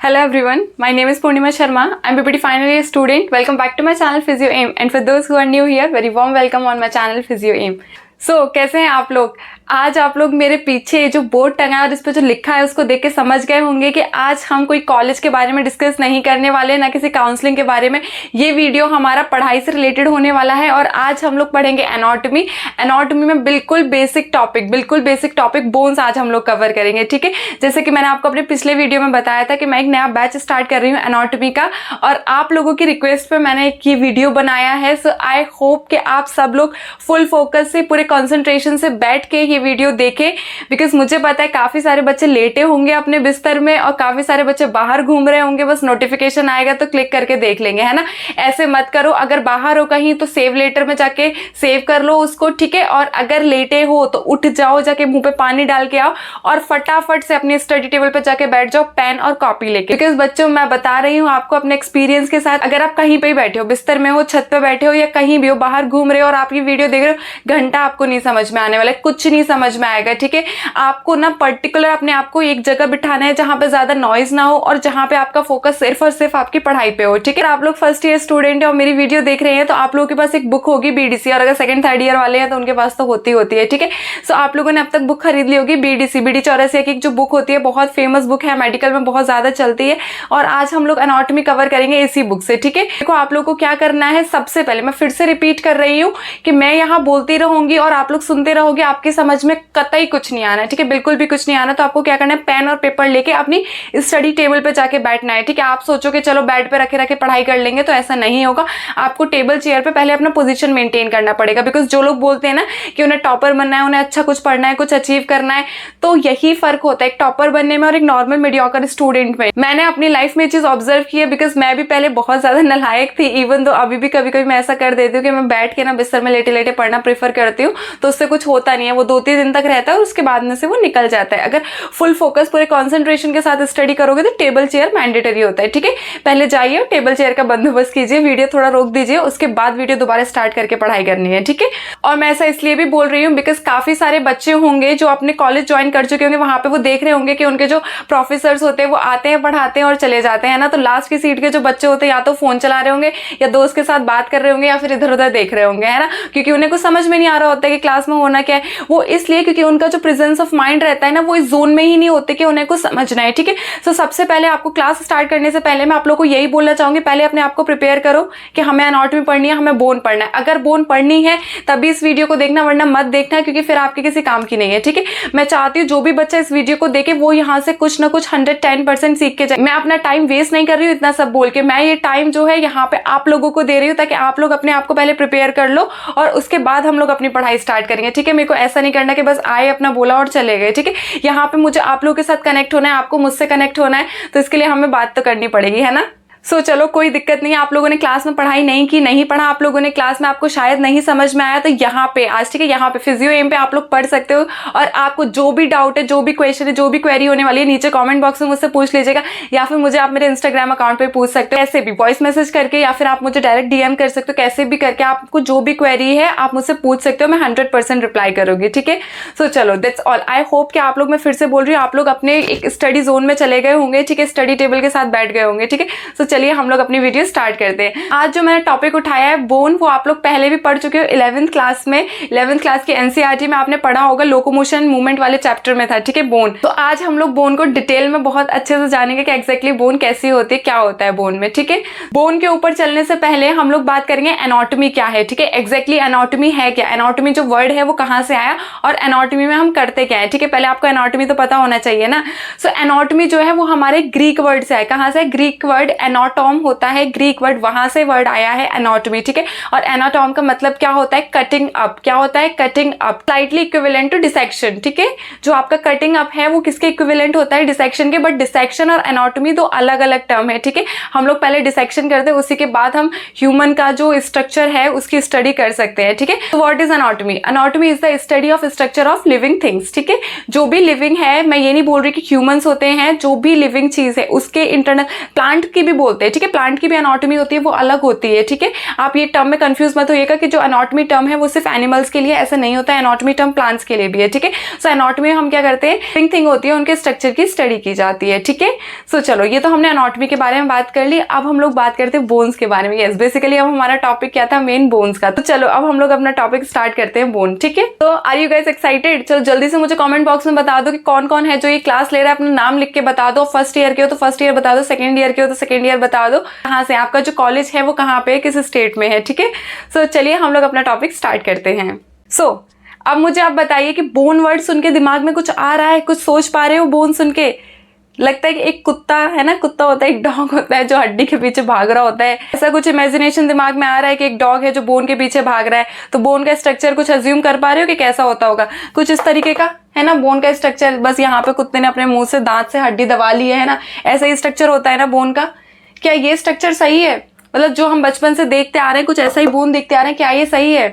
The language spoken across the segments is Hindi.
Hello everyone, my name is Purnima Sharma. I'm a PPT final year student. Welcome back to my channel Physio Aim. And for those who are new here, very warm welcome on my channel Physio Aim. So, कैसे हैं आप लोग? आज आप लोग मेरे पीछे जो बोर्ड टंगा है और इस पर जो लिखा है उसको देख के समझ गए होंगे कि आज हम कोई कॉलेज के बारे में डिस्कस नहीं करने वाले, ना किसी काउंसलिंग के बारे में। ये वीडियो हमारा पढ़ाई से रिलेटेड होने वाला है और आज हम लोग पढ़ेंगे एनाटॉमी। एनाटॉमी में बिल्कुल बेसिक टॉपिक बोन्स आज हम लोग कवर करेंगे, ठीक है। जैसे कि मैंने आपको अपने पिछले वीडियो में बताया था कि मैं एक नया बैच स्टार्ट कर रही हूँ एनाटॉमी का, और आप लोगों की रिक्वेस्ट पे मैंने एक ये वीडियो बनाया है। सो आई होप कि आप सब लोग फुल फोकस से, पूरे कंसंट्रेशन से बैठ के ये वीडियो देखें, बिकॉज मुझे पता है काफी सारे बच्चे लेटे होंगे अपने बिस्तर में और काफी सारे बच्चे बाहर घूम रहे होंगे, बस नोटिफिकेशन आएगा तो क्लिक करके देख लेंगे, है ना। ऐसे मत करो। अगर बाहर हो कहीं तो सेव लेटर में जाके सेव कर लो उसको, ठीक है। और अगर लेटे हो तो उठ जाओ, जाके मुंह पे पानी डाल के आओ और फटाफट से अपनी स्टडी टेबल पे जाके बैठ जाओ पेन और कॉपी लेके। बिकॉज बच्चों, मैं बता रही हूँ आपको अपने एक्सपीरियंस के साथ, अगर आप कहीं पे ही बैठे हो, बिस्तर में हो, छत पे बैठे हो या कहीं भी हो, बाहर घूम रहे हो और आप ये वीडियो देख रहे हो, घंटा आपको नहीं समझ में आने वाला, कुछ नहीं समझ में आएगा, ठीक है। आपको ना पर्टिकुलर अपने आप को एक जगह बिठाना है जहां पे ज्यादा नॉइज ना हो और जहां पे आपका फोकस सिर्फ और सिर्फ आपकी पढ़ाई पे हो, ठीक है। आप लोग फर्स्ट ईयर स्टूडेंट है और मेरी वीडियो देख रहे हैं तो आप लोगों के पास एक बुक होगी बीडीसी, और अगर सेकंड थर्ड ईयर वाले हैं तो उनके पास तो होती है, ठीक है। सो आप लोगों ने अब तक बुक खरीद ली होगी बीडीसी, बीडी चौरसिया की एक जो बुक होती है, बहुत फेमस बुक है, मेडिकल में बहुत ज्यादा चलती है। और आज हम लोग एनाटॉमी कवर करेंगे इसी बुक से, ठीक है। देखो आप लोग को क्या करना है, सबसे पहले मैं फिर से रिपीट कर रही हूँ कि मैं यहाँ बोलती रहूंगी और आप लोग सुनते रहोगे, आपकी समझ में कतई कुछ नहीं आना है, ठीक है, बिल्कुल भी कुछ नहीं आना। तो आपको क्या करना है, पेन और पेपर लेके अपनी स्टडी टेबल पे जाके बैठना है, ठीक है। आप सोचो कि चलो बेड पे रखे रखे पढ़ाई कर लेंगे, तो ऐसा नहीं होगा। आपको टेबल चेयर पे पहले अपना पोजीशन मेंटेन करना पड़ेगा, बिकॉज जो लोग बोलते हैं ना कि उन्हें टॉपर बनना है, उन्हें अच्छा कुछ पढ़ना है, कुछ अचीव करना है, तो यही फर्क होता है एक टॉपर बनने में और एक नॉर्मल मीडियोकर स्टूडेंट में। मैंने अपनी लाइफ में ये चीज ऑब्जर्व की है, बिकॉज मैं भी पहले बहुत ज्यादा नालायक थी, इवन तो अभी भी कभी कभी मैं ऐसा कर देती हूँ कि मैं बैठ के ना बिस्तर में लेटे लेटे पढ़ना प्रेफर करती हूँ, तो उससे कुछ होता नहीं है, वो 2-3 दिन तक रहता है और उसके बाद में से वो निकल जाता है। अगर फुल फोकस पूरे कंसंट्रेशन के साथ स्टडी करोगे तो टेबल चेयर मैंडेटरी होता है, ठीक है। पहले जाइए और टेबल चेयर का बंदोबस्त कीजिए, वीडियो थोड़ा रोक दीजिए, उसके बाद वीडियो दोबारा स्टार्ट करके पढ़ाई करनी है, ठीक है। और मैं ऐसा इसलिए भी बोल रही हूँ बिकॉज काफी सारे बच्चे होंगे जो अपने कॉलेज ज्वाइन कर चुके होंगे, वहां पे वो देख रहे होंगे कि उनके जो प्रोफेसर्स होते हैं वो आते हैं, पढ़ाते हैं और चले जाते हैं ना। तो लास्ट की सीट के जो बच्चे होते हैं या तो फोन चला रहे होंगे या दोस्त के साथ बात कर रहे होंगे या फिर इधर उधर देख रहे होंगे, है ना, क्योंकि उन्हें कुछ समझ में नहीं आ रहा होता है कि क्लास में होना क्या है। वो इसलिए क्योंकि उनका जो प्रेजेंस ऑफ माइंड रहता है ना, वो इस जोन में ही नहीं होते कि उन्हें कुछ समझना है, ठीक है। सो सबसे पहले आपको क्लास स्टार्ट करने से पहले मैं आप लोगों को यही बोलना चाहूंगी, पहले अपने आप को प्रिपेयर करो कि हमें एनाटॉमी पढ़नी है, हमें बोन पढ़ना है। अगर बोन पढ़नी है तभी इस वीडियो को देखना, वरना मत देखना, क्योंकि फिर आपके किसी काम की नहीं है, ठीक है। मैं चाहती हूँ जो भी बच्चा इस वीडियो को देखे वो यहाँ से कुछ ना कुछ 110% सीख के जाए। मैं अपना टाइम वेस्ट नहीं कर रही हूँ इतना सब बोल के, मैं ये टाइम जो है यहाँ पे आप लोगों को दे रही हूँ ताकि आप लोग अपने आप को पहले प्रिपेयर कर लो और उसके बाद हम लोग अपनी पढ़ाई स्टार्ट करेंगे, ठीक है। मेरे को ऐसा नहीं करना कि बस आए, अपना बोला और चले गए, ठीक है। यहाँ पे मुझे आप लोगों के साथ कनेक्ट होना है, आपको मुझसे कनेक्ट होना है, तो इसके लिए हमें बात तो करनी पड़ेगी, है ना। सो चलो कोई दिक्कत नहीं है, आप लोगों ने क्लास में पढ़ाई नहीं की, नहीं पढ़ा आप लोगों ने क्लास में, आपको शायद नहीं समझ में आया, तो यहाँ पे आज, ठीक है, यहाँ पे फिजियो एम पे आप लोग पढ़ सकते हो। और आपको जो भी डाउट है, जो भी क्वेश्चन है, जो भी क्वेरी होने वाली है, नीचे कमेंट बॉक्स में मुझसे पूछ लीजिएगा, या फिर मुझे आप मेरे इंस्टाग्राम अकाउंट पे पूछ सकते हो, ऐसे भी वॉइस मैसेज करके, या फिर आप मुझे डायरेक्ट डीएम कर सकते हो, कैसे भी करके आपको जो भी क्वेरी है आप मुझसे पूछ सकते हो, मैं 100% रिप्लाई करूंगी, ठीक है। सो चलो दैट्स ऑल। आई होप कि आप लोग, मैं फिर से बोल रही हूँ, आप लोग अपने एक स्टडी जोन में चले गए होंगे, ठीक है, स्टडी टेबल के साथ बैठ गए होंगे, ठीक है। सो चलिए हम लोग अपनी वीडियो स्टार्ट करते हैं। आज जो मैंने टॉपिक उठाया है बोन, वो आप लोग पहले भी पढ़ चुके हो 11th क्लास में। 11th क्लास की एनसीईआरटी में आपने पढ़ा होगा, लोकोमोशन मूवमेंट वाले चैप्टर में था, ठीक है, बोन। तो आज हम लोग बोन को डिटेल में बहुत अच्छे से जानेंगे कि एग्जैक्टली बोन कैसी होती है, क्या होता है बोन में, ठीक है। बोन के ऊपर चलने से पहले हम लोग बात करेंगे एनाटॉमी क्या है, ठीक है। एग्जैक्टली एनाटॉमी है क्या, एनाटॉमी जो वर्ड है वो कहाँ से आया और एनाटॉमी में हम करते क्या है, ठीक है। पहले आपको एनाटॉमी तो पता होना चाहिए ना। सो एनाटॉमी जो है वो हमारे ग्रीक वर्ड से है। कहाँ से? ग्रीक वर्ड एनाटॉम होता है, ग्रीक वर्ड, वहां से वर्ड आया है एनाटॉमी, ठीक है। और एनाटॉम का मतलब क्या होता है? Cutting up. क्या होता है? Cutting up, slightly equivalent to dissection, ठीक है। जो आपका कटिंग अप है वो किसके इक्विवेलेंट होता है? डिसेक्शन के। बट डिसेक्शन और एनाटॉमी दो अलग अलग टर्म है, ठीक है। हम लोग पहले डिसेक्शन करते हैं, उसी के बाद हम ह्यूमन का जो स्ट्रक्चर है उसकी स्टडी कर सकते हैं, ठीक है। तो what is anatomy? Anatomy is the study of structure of living things, ठीक है। जो भी लिविंग है, मैं ये नहीं बोल रही कि ह्यूमंस होते हैं, जो भी लिविंग चीज है उसके इंटरनल, प्लांट की भी बोलते हैं, ठीक है। प्लांट की भी एनाटॉमी होती है, वो अलग होती है, ठीक है। आप ये टर्म में कंफ्यूज मत होइएगा कि जो एनाटॉमी टर्म है वो सिर्फ एनिमल्स के लिए, ऐसा नहीं होता है। एनाटॉमी टर्म प्लांट्स के लिए भी है, ठीक है। सो एनाटॉमी में हम क्या करते हैं, लिविंग थिंग होती है, उनके स्ट्रक्चर की स्टडी की जाती है, ठीक है। सो चलो, ये तो हमने एनाटॉमी के बारे में बात कर ली। अब हम लोग बात करते हैं बोन्स के बारे में। यस, बेसिकली अब हमारा टॉपिक क्या था, मेन बोन्स का। तो चलो अब हम लोग अपना टॉपिक स्टार्ट करते हैं, बोन, ठीक है। तो आर यू गाइस एक्साइटेड? चलो जल्दी से मुझे कमेंट बॉक्स में बता दो कि कौन कौन है जो ये क्लास ले रहा है। अपना नाम लिख के बता दो। फर्स्ट ईयर के हो तो फर्स्ट ईयर बता दो, सेकंड ईयर के हो तो सेकंड ईयर बता दो, कहाँ से आपका जो कॉलेज है वो कहाँ पे है, किस स्टेट में है, ठीक है। सो चलिए हम लोग अपना टॉपिक स्टार्ट करते हैं। सो अब मुझे आप बताइए कि बोन वर्ड सुन के दिमाग में कुछ आ रहा है, कुछ सोच पा रहे हो बोन सुन के? लगता है कि एक कुत्ता है ना, कुत्ता होता है, एक डॉग होता है जो हड्डी के पीछे भाग रहा होता है, ऐसा कुछ इमेजिनेशन दिमाग में आ रहा है कि एक डॉग है जो बोन के पीछे भाग रहा है। तो बोन का स्ट्रक्चर कुछ अज्यूम कर पा रहे हो कि कैसा होता होगा? कुछ इस तरीके का है ना बोन का स्ट्रक्चर। बस यहाँ पे कुत्ते ने अपने मुंह से दांत से हड्डी दबा ली है ना, ऐसा ही स्ट्रक्चर होता है ना बोन का। क्या ये स्ट्रक्चर सही है? मतलब जो हम बचपन से देखते आ रहे हैं, कुछ ऐसा ही बोन देखते आ रहे हैं, क्या ये सही है?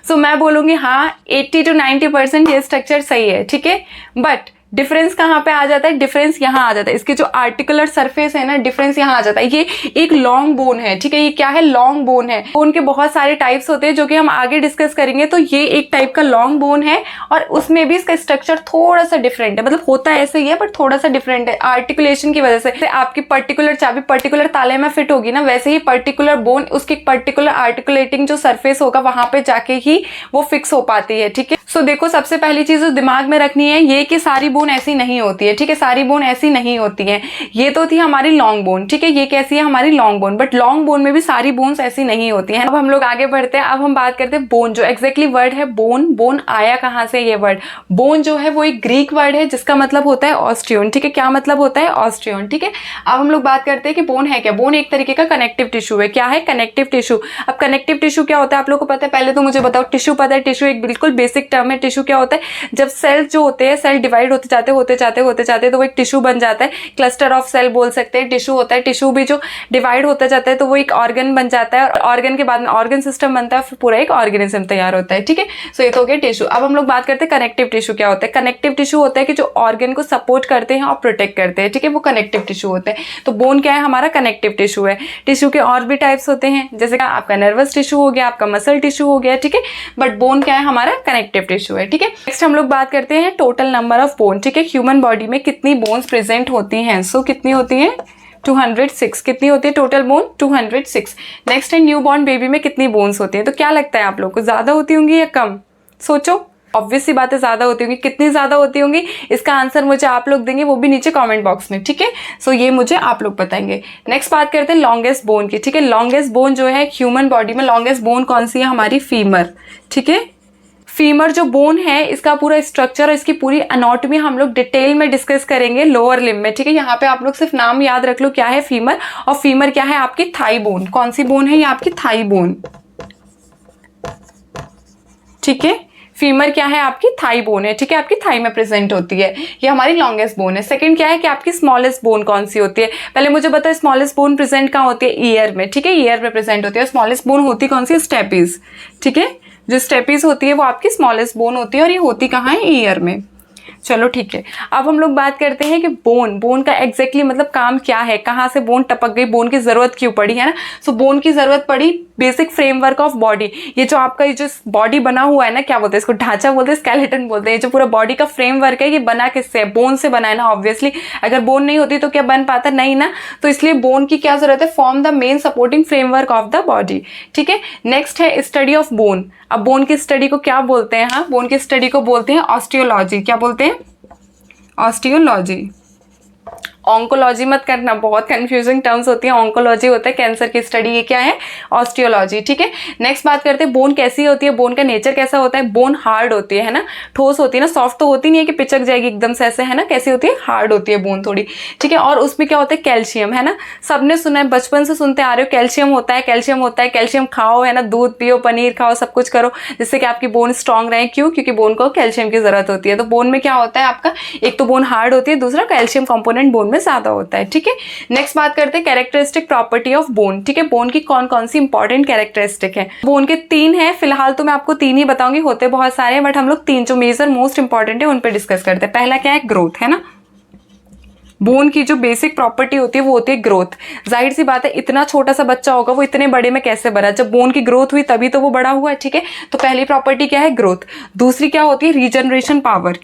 सो मैं बोलूंगी हाँ, 80 to 90% ये स्ट्रक्चर सही है, ठीक है। बट डिफरेंस कहाँ पे आ जाता है? डिफरेंस यहाँ आ जाता है, इसके जो आर्टिकुलर सरफेस है ना, डिफरेंस यहाँ आ जाता है। ये एक लॉन्ग बोन है, ठीक है। ये क्या है? लॉन्ग बोन है। बोन के बहुत सारे टाइप्स होते हैं जो कि हम आगे डिस्कस करेंगे। तो ये एक टाइप का लॉन्ग बोन है और उसमें भी इसका स्ट्रक्चर थोड़ा सा डिफरेंट है। मतलब होता ऐसे ही है बट थोड़ा सा डिफरेंट है आर्टिकुलेशन की वजह से। आपकी पर्टिकुलर चाबी पर्टिकुलर ताले में फिट होगी ना, वैसे ही पर्टिकुलर बोन उसकी पर्टिकुलर आर्टिकुलेटिंग जो सरफेस होगा वहां पे जाके ही वो फिक्स हो पाती है, ठीक है। सो देखो, सबसे पहली चीज जो दिमाग में रखनी है ये कि सारी बोन ऐसी नहीं होती है, ठीक है। सारी बोन ऐसी नहीं होती है। ये तो थी हमारी लॉन्ग बोन, ठीक है। ये कैसी है? हमारी long bone. But long bone में भी सारी बोन्स ऐसी नहीं होती हैं। अब हम लोग आगे बढ़ते हैं। अब हम बात करते हैं बोन, जो एग्जैक्टली वर्ड है बोन। बोन आया कहाँ से? ये वर्ड बोन जो है वो एक ग्रीक वर्ड है जिसका मतलब होता है ऑस्टियोन, ठीक है। क्या मतलब होता है? ऑस्टियोन, ठीक है। अब हम लोग बात करते हैं कि बोन है क्या। बोन एक तरीके का कनेक्टिव टिश्यू है। क्या है? Connective tissue. अब कनेक्टिव टिश्यू क्या होता है आप लोग को पता है? पहले तो मुझे बताओ, टिश्यू पता है? टिश्यू एक बिल्कुल बेसिक टर्म है। टिश्यू क्या होता है? जब सेल जो होते हैं, सेल डिवाइड होते जाते तो वो एक टिश्यू बन जाता है। क्लस्टर ऑफ सेल बोल सकते हैं, टिश्यू होता है। टिश्यू भी जो डिवाइड होता जाता है तो वो एक ऑर्गन बन जाता है और ऑर्गन के बाद में ऑर्गन सिस्टम बनता है, फिर पूरा एक ऑर्गेनिज्म तैयार होता है, ठीक है। सो ये तो हो गया टिश्यू। अब हम लोग बात करते हैं कनेक्टिव टिश्यू क्या होता है। कनेक्टिव टिश्यू होता है कि जो ऑर्गन को सपोर्ट करते हैं और प्रोटेक्ट करते हैं, ठीक है, वो कनेक्टिव टिश्यू होते हैं। तो बोन क्या है? हमारा कनेक्टिव टिश्यू है। टिश्यू के और भी टाइप्स होते हैं, जैसे कि आपका नर्वस टिश्यू हो गया, आपका मसल टिश्यू हो गया, ठीक है। बट बोन क्या है? हमारा कनेक्टिव टिश्यू है, ठीक है। नेक्स्ट हम लोग बात करते हैं टोटल नंबर ऑफ बोन, ठीक है। ह्यूमन बॉडी में कितनी बोन्स प्रेजेंट होती हैं? सो कितनी होती हैं? 206। कितनी होती है टोटल बोन? 206। नेक्स्ट है न्यू बॉर्न बेबी में कितनी बोन्स होती हैं? तो क्या लगता है आप लोग को, ज्यादा होती होंगी या कम? सोचो, ऑब्वियस सी बातें ज्यादा होती होंगी। कितनी ज्यादा होती होंगी इसका आंसर मुझे आप लोग देंगे, वो भी नीचे कमेंट बॉक्स में, ठीक है। सो ये मुझे आप लोग बताएंगे। नेक्स्ट बात करते हैं लॉन्गेस्ट बोन की, ठीक है। लॉन्गेस्ट बोन जो है ह्यूमन बॉडी में, लॉन्गेस्ट बोन कौन सी है? हमारी फीमर, ठीक है। फीमर जो बोन है इसका पूरा स्ट्रक्चर और इसकी पूरी एनाटॉमी हम लोग डिटेल में डिस्कस करेंगे लोअर लिम्ब में, ठीक है। यहाँ पे आप लोग सिर्फ नाम याद रख लो क्या है फीमर, और फीमर क्या है? आपकी थाई बोन। कौन सी बोन है? ये आपकी थाई बोन, ठीक है। फीमर क्या है? आपकी थाई बोन है, ठीक है, आपकी थाई में प्रेजेंट होती है। ये हमारी लॉन्गेस्ट बोन है। सेकंड क्या है कि आपकी स्मॉलेस्ट बोन कौन सी होती है? पहले मुझे बताओ स्मॉलेस्ट बोन प्रेजेंट कहाँ होती है? ईयर में, ठीक है, ईयर में प्रेजेंट होती है। स्मॉलेस्ट बोन होती कौन सी? स्टेपीज, ठीक है। जो स्टेपीज होती है वो आपकी स्मॉलेस्ट बोन होती है और ये होती कहाँ है? ईयर में। चलो ठीक है। अब हम लोग बात करते हैं कि बोन का एग्जैक्टली मतलब काम क्या है, कहाँ से बोन टपक गई, बोन की जरूरत क्यों पड़ी, है ना। सो बोन की जरूरत पड़ी बेसिक फ्रेमवर्क ऑफ बॉडी। ये जो आपका ये जो बॉडी बना हुआ है ना, क्या बोलते हैं इसको? ढांचा बोलते हैं, स्केलेटन बोलते हैं। ये जो पूरा बॉडी का फ्रेमवर्क है ये बना किससे है? बोन से बना है ना, ऑब्वियसली। अगर बोन नहीं होती तो क्या बन पाता? नहीं ना। तो इसलिए बोन की क्या जरूरत है? Form the main supporting framework of the body, ठीक है। नेक्स्ट है स्टडी ऑफ बोन। अब बोन की स्टडी को क्या बोलते हैं? हाँ, बोन की स्टडी को बोलते हैं ऑस्टियोलॉजी। क्या बोलते हैं? ऑस्टियोलॉजी। ऑन्कोलॉजी मत करना, बहुत कंफ्यूजिंग टर्म्स होती है। ऑन्कोलॉजी होता है कैंसर की स्टडी, ये क्या है? ऑस्टियोलॉजी, ठीक है। नेक्स्ट बात करते हैं बोन कैसी होती है, बोन का नेचर कैसा होता है? बोन हार्ड होती है ना, ठोस होती है ना, सॉफ्ट तो होती नहीं है कि पिचक जाएगी एकदम से ऐसे, है ना। कैसी होती है? हार्ड होती है बोन थोड़ी, ठीक है। और उसमें क्या होता है? कैल्शियम, है ना। सबने सुना है, बचपन से सुनते आ रहे हो, कैल्शियम होता है, कैल्शियम होता है। कैल्शियम खाओ, है ना, दूध पियो, पनीर खाओ, सब कुछ करो जिससे कि आपकी बोन स्ट्रांग रहे। क्यों? क्योंकि बोन को कैल्शियम की जरूरत होती है। तो बोन में क्या होता है आपका? एक तो बोन हार्ड होती है, दूसरा कैल्शियम कंपोनेंट बोन में ज्यादा होता है, ठीक है। नेक्स्ट बात करते हैं कैरेक्टरिस्टिक प्रॉपर्टी ऑफ बोन, ठीक है। बोन की कौन कौन सी इंपॉर्टेंट कैरेक्टरिस्टिक है? बोन के 3 है, फिलहाल तो मैं आपको 3 ही बताऊंगी, होते बहुत सारे हैं बट हम लोग 3 जो मेजर मोस्ट इंपॉर्टेंट है उन पे डिस्कस करते हैं। पहला क्या है? ग्रोथ, है ना। बोन की जो बेसिक प्रॉपर्टी होती है वो होती है ग्रोथ। जाहिर सी बात है, इतना छोटा सा बच्चा होगा वो इतने बड़े में कैसे बना, जब बोन की ग्रोथ हुई तभी तो वो बड़ा हुआ है, ठीक है। तो पहली प्रॉपर्टी क्या है, ग्रोथ। दूसरी क्या होती है, regeneration power.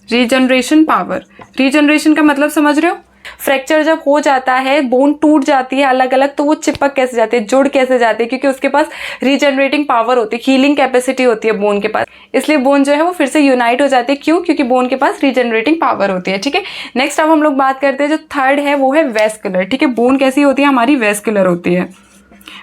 Regeneration power, regeneration का मतलब समझ रहे हो, फ्रैक्चर जब हो जाता है, बोन टूट जाती है अलग अलग, तो वो चिपक कैसे जाती है, जुड़ कैसे जाती है, क्योंकि उसके पास रीजनरेटिंग पावर होती है, हीलिंग कैपेसिटी होती है बोन के पास, इसलिए बोन जो है वो फिर से यूनाइट हो जाती है। क्यों? क्योंकि बोन के पास रीजनरेटिंग पावर होती है, ठीक है। नेक्स्ट अब हम लोग बात करते हैं, जो थर्ड है वो है वेस्कुलर, ठीक है। बोन कैसी होती है हमारी, वेस्कुलर होती है।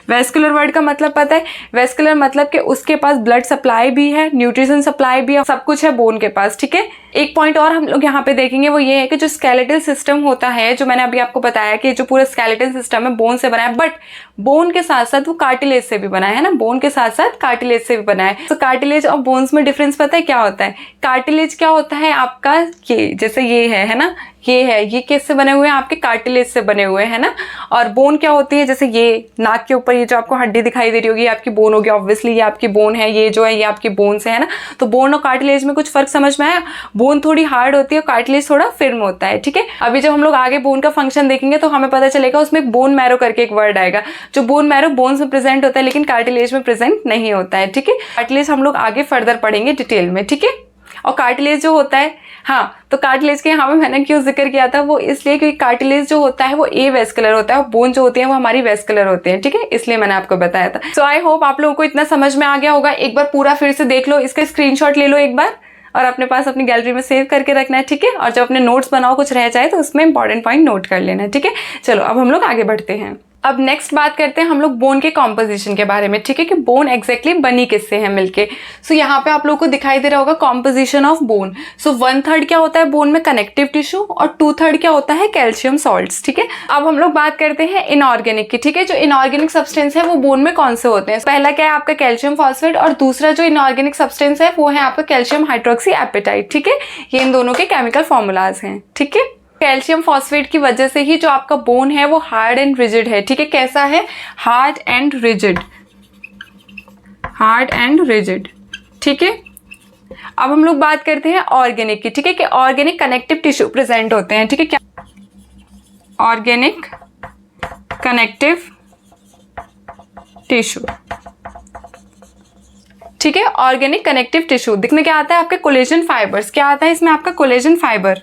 वेस्कुलर वर्ड का मतलब पता है, वेस्कुलर मतलब कि उसके पास ब्लड सप्लाई भी है, न्यूट्रिशन सप्लाई भी है, सब कुछ है बोन के पास, ठीक है। एक पॉइंट और हम लोग यहाँ पे देखेंगे, वो ये है कि जो स्केलेटल सिस्टम होता है, जो मैंने अभी आपको बताया कि जो पूरा स्केलेटल सिस्टम है बोन से बना है, बट बोन के साथ साथ वो कार्टिलेज से भी बना है ना, बोन के साथ साथ कार्टिलेज से भी बना है। तो कार्टिलेज और बोन्स में डिफरेंस पता है क्या होता है? कार्टिलेज क्या होता है आपका, ये जैसे ये है ना, ये किससे बने हुए हैं, आपके कार्टिलेज से बने हुए हैं ना। और बोन क्या होती है, जैसे ये नाक के ऊपर ये जो आपको हड्डी दिखाई दे रही होगी, ये आपकी बोन होगी, ऑब्वियसली ये आपकी बोन है, ये जो है ये आपकी बोन से है ना। तो बोन और कार्टिलेज में कुछ फर्क समझ में आया? बोन थोड़ी हार्ड होती है और कार्टिलेज थोड़ा फिर्म होता है, ठीक है। अभी जब हम लोग आगे बोन का फंक्शन देखेंगे तो हमें पता चलेगा, उसमें बोन मैरो करके एक वर्ड आएगा, जो बोन मैरो बोन्स में प्रेजेंट होता है लेकिन कार्टिलेज में प्रेजेंट नहीं होता है, ठीक है। कार्टिलेज हम लोग आगे फर्दर पढ़ेंगे डिटेल में, ठीक है। और कार्टिलेज जो होता है, हाँ, तो कार्टिलेज के यहाँ पे मैंने क्यों जिक्र किया था, वो इसलिए क्योंकि कार्टिलेज जो होता है वो ए वेस्कुलर होता है और बोन जो होती है वो हमारी वेस्कुलर होती है, ठीक है, इसलिए मैंने आपको बताया था। सो आई होप आप लोगों को इतना समझ में आ गया होगा। एक बार पूरा फिर से देख लो, इसका स्क्रीनशॉट ले लो एक बार और अपने पास अपनी गैलरी में सेव करके रखना है, ठीक है। और जब अपने नोट्स बनाओ, कुछ रह जाए तो उसमें इंपॉर्टेंट पॉइंट नोट कर लेना है, ठीक है। चलो अब हम लोग आगे बढ़ते हैं। अब नेक्स्ट बात करते हैं हम लोग बोन के कॉम्पोजिशन के बारे में, ठीक है, कि बोन एग्जैक्टली बनी किससे है मिलके। सो यहाँ पे आप लोगों को दिखाई दे रहा होगा कॉम्पोजिशन ऑफ बोन। सो 1/3 क्या होता है बोन में, कनेक्टिव टिश्यू, और 2/3 क्या होता है, कैल्शियम सॉल्ट्स, ठीक है। अब हम लोग बात करते हैं इनऑर्गेनिक की, ठीक है। जो इनऑर्गेनिक सब्सटेंस है वो बोन में कौन से होते हैं? पहला क्या है आपका कैल्शियम फॉस्फेट, और दूसरा जो इनऑर्गेनिक सब्सटेंस है वो है आपका कैल्शियम हाइड्रोक्सी एपेटाइट, ठीक है। ये इन दोनों के केमिकल फॉर्मूलाज हैं, ठीक है। कैल्शियम फॉस्फेट की वजह से ही जो आपका बोन है वो हार्ड एंड रिजिड है, ठीक है। कैसा है? Hard and rigid, hard and rigid, ठीक है। अब हम लोग बात करते हैं ऑर्गेनिक की, ठीक है, कि ऑर्गेनिक कनेक्टिव टिश्यू प्रेजेंट होते हैं, ठीक है। क्या ऑर्गेनिक कनेक्टिव टिश्यू, ठीक है। ऑर्गेनिक कनेक्टिव टिश्यू दिखने क्या आता है आपके, कोलेजन फाइबर्स। क्या आता है इसमें आपका? कोलेजन फाइबर,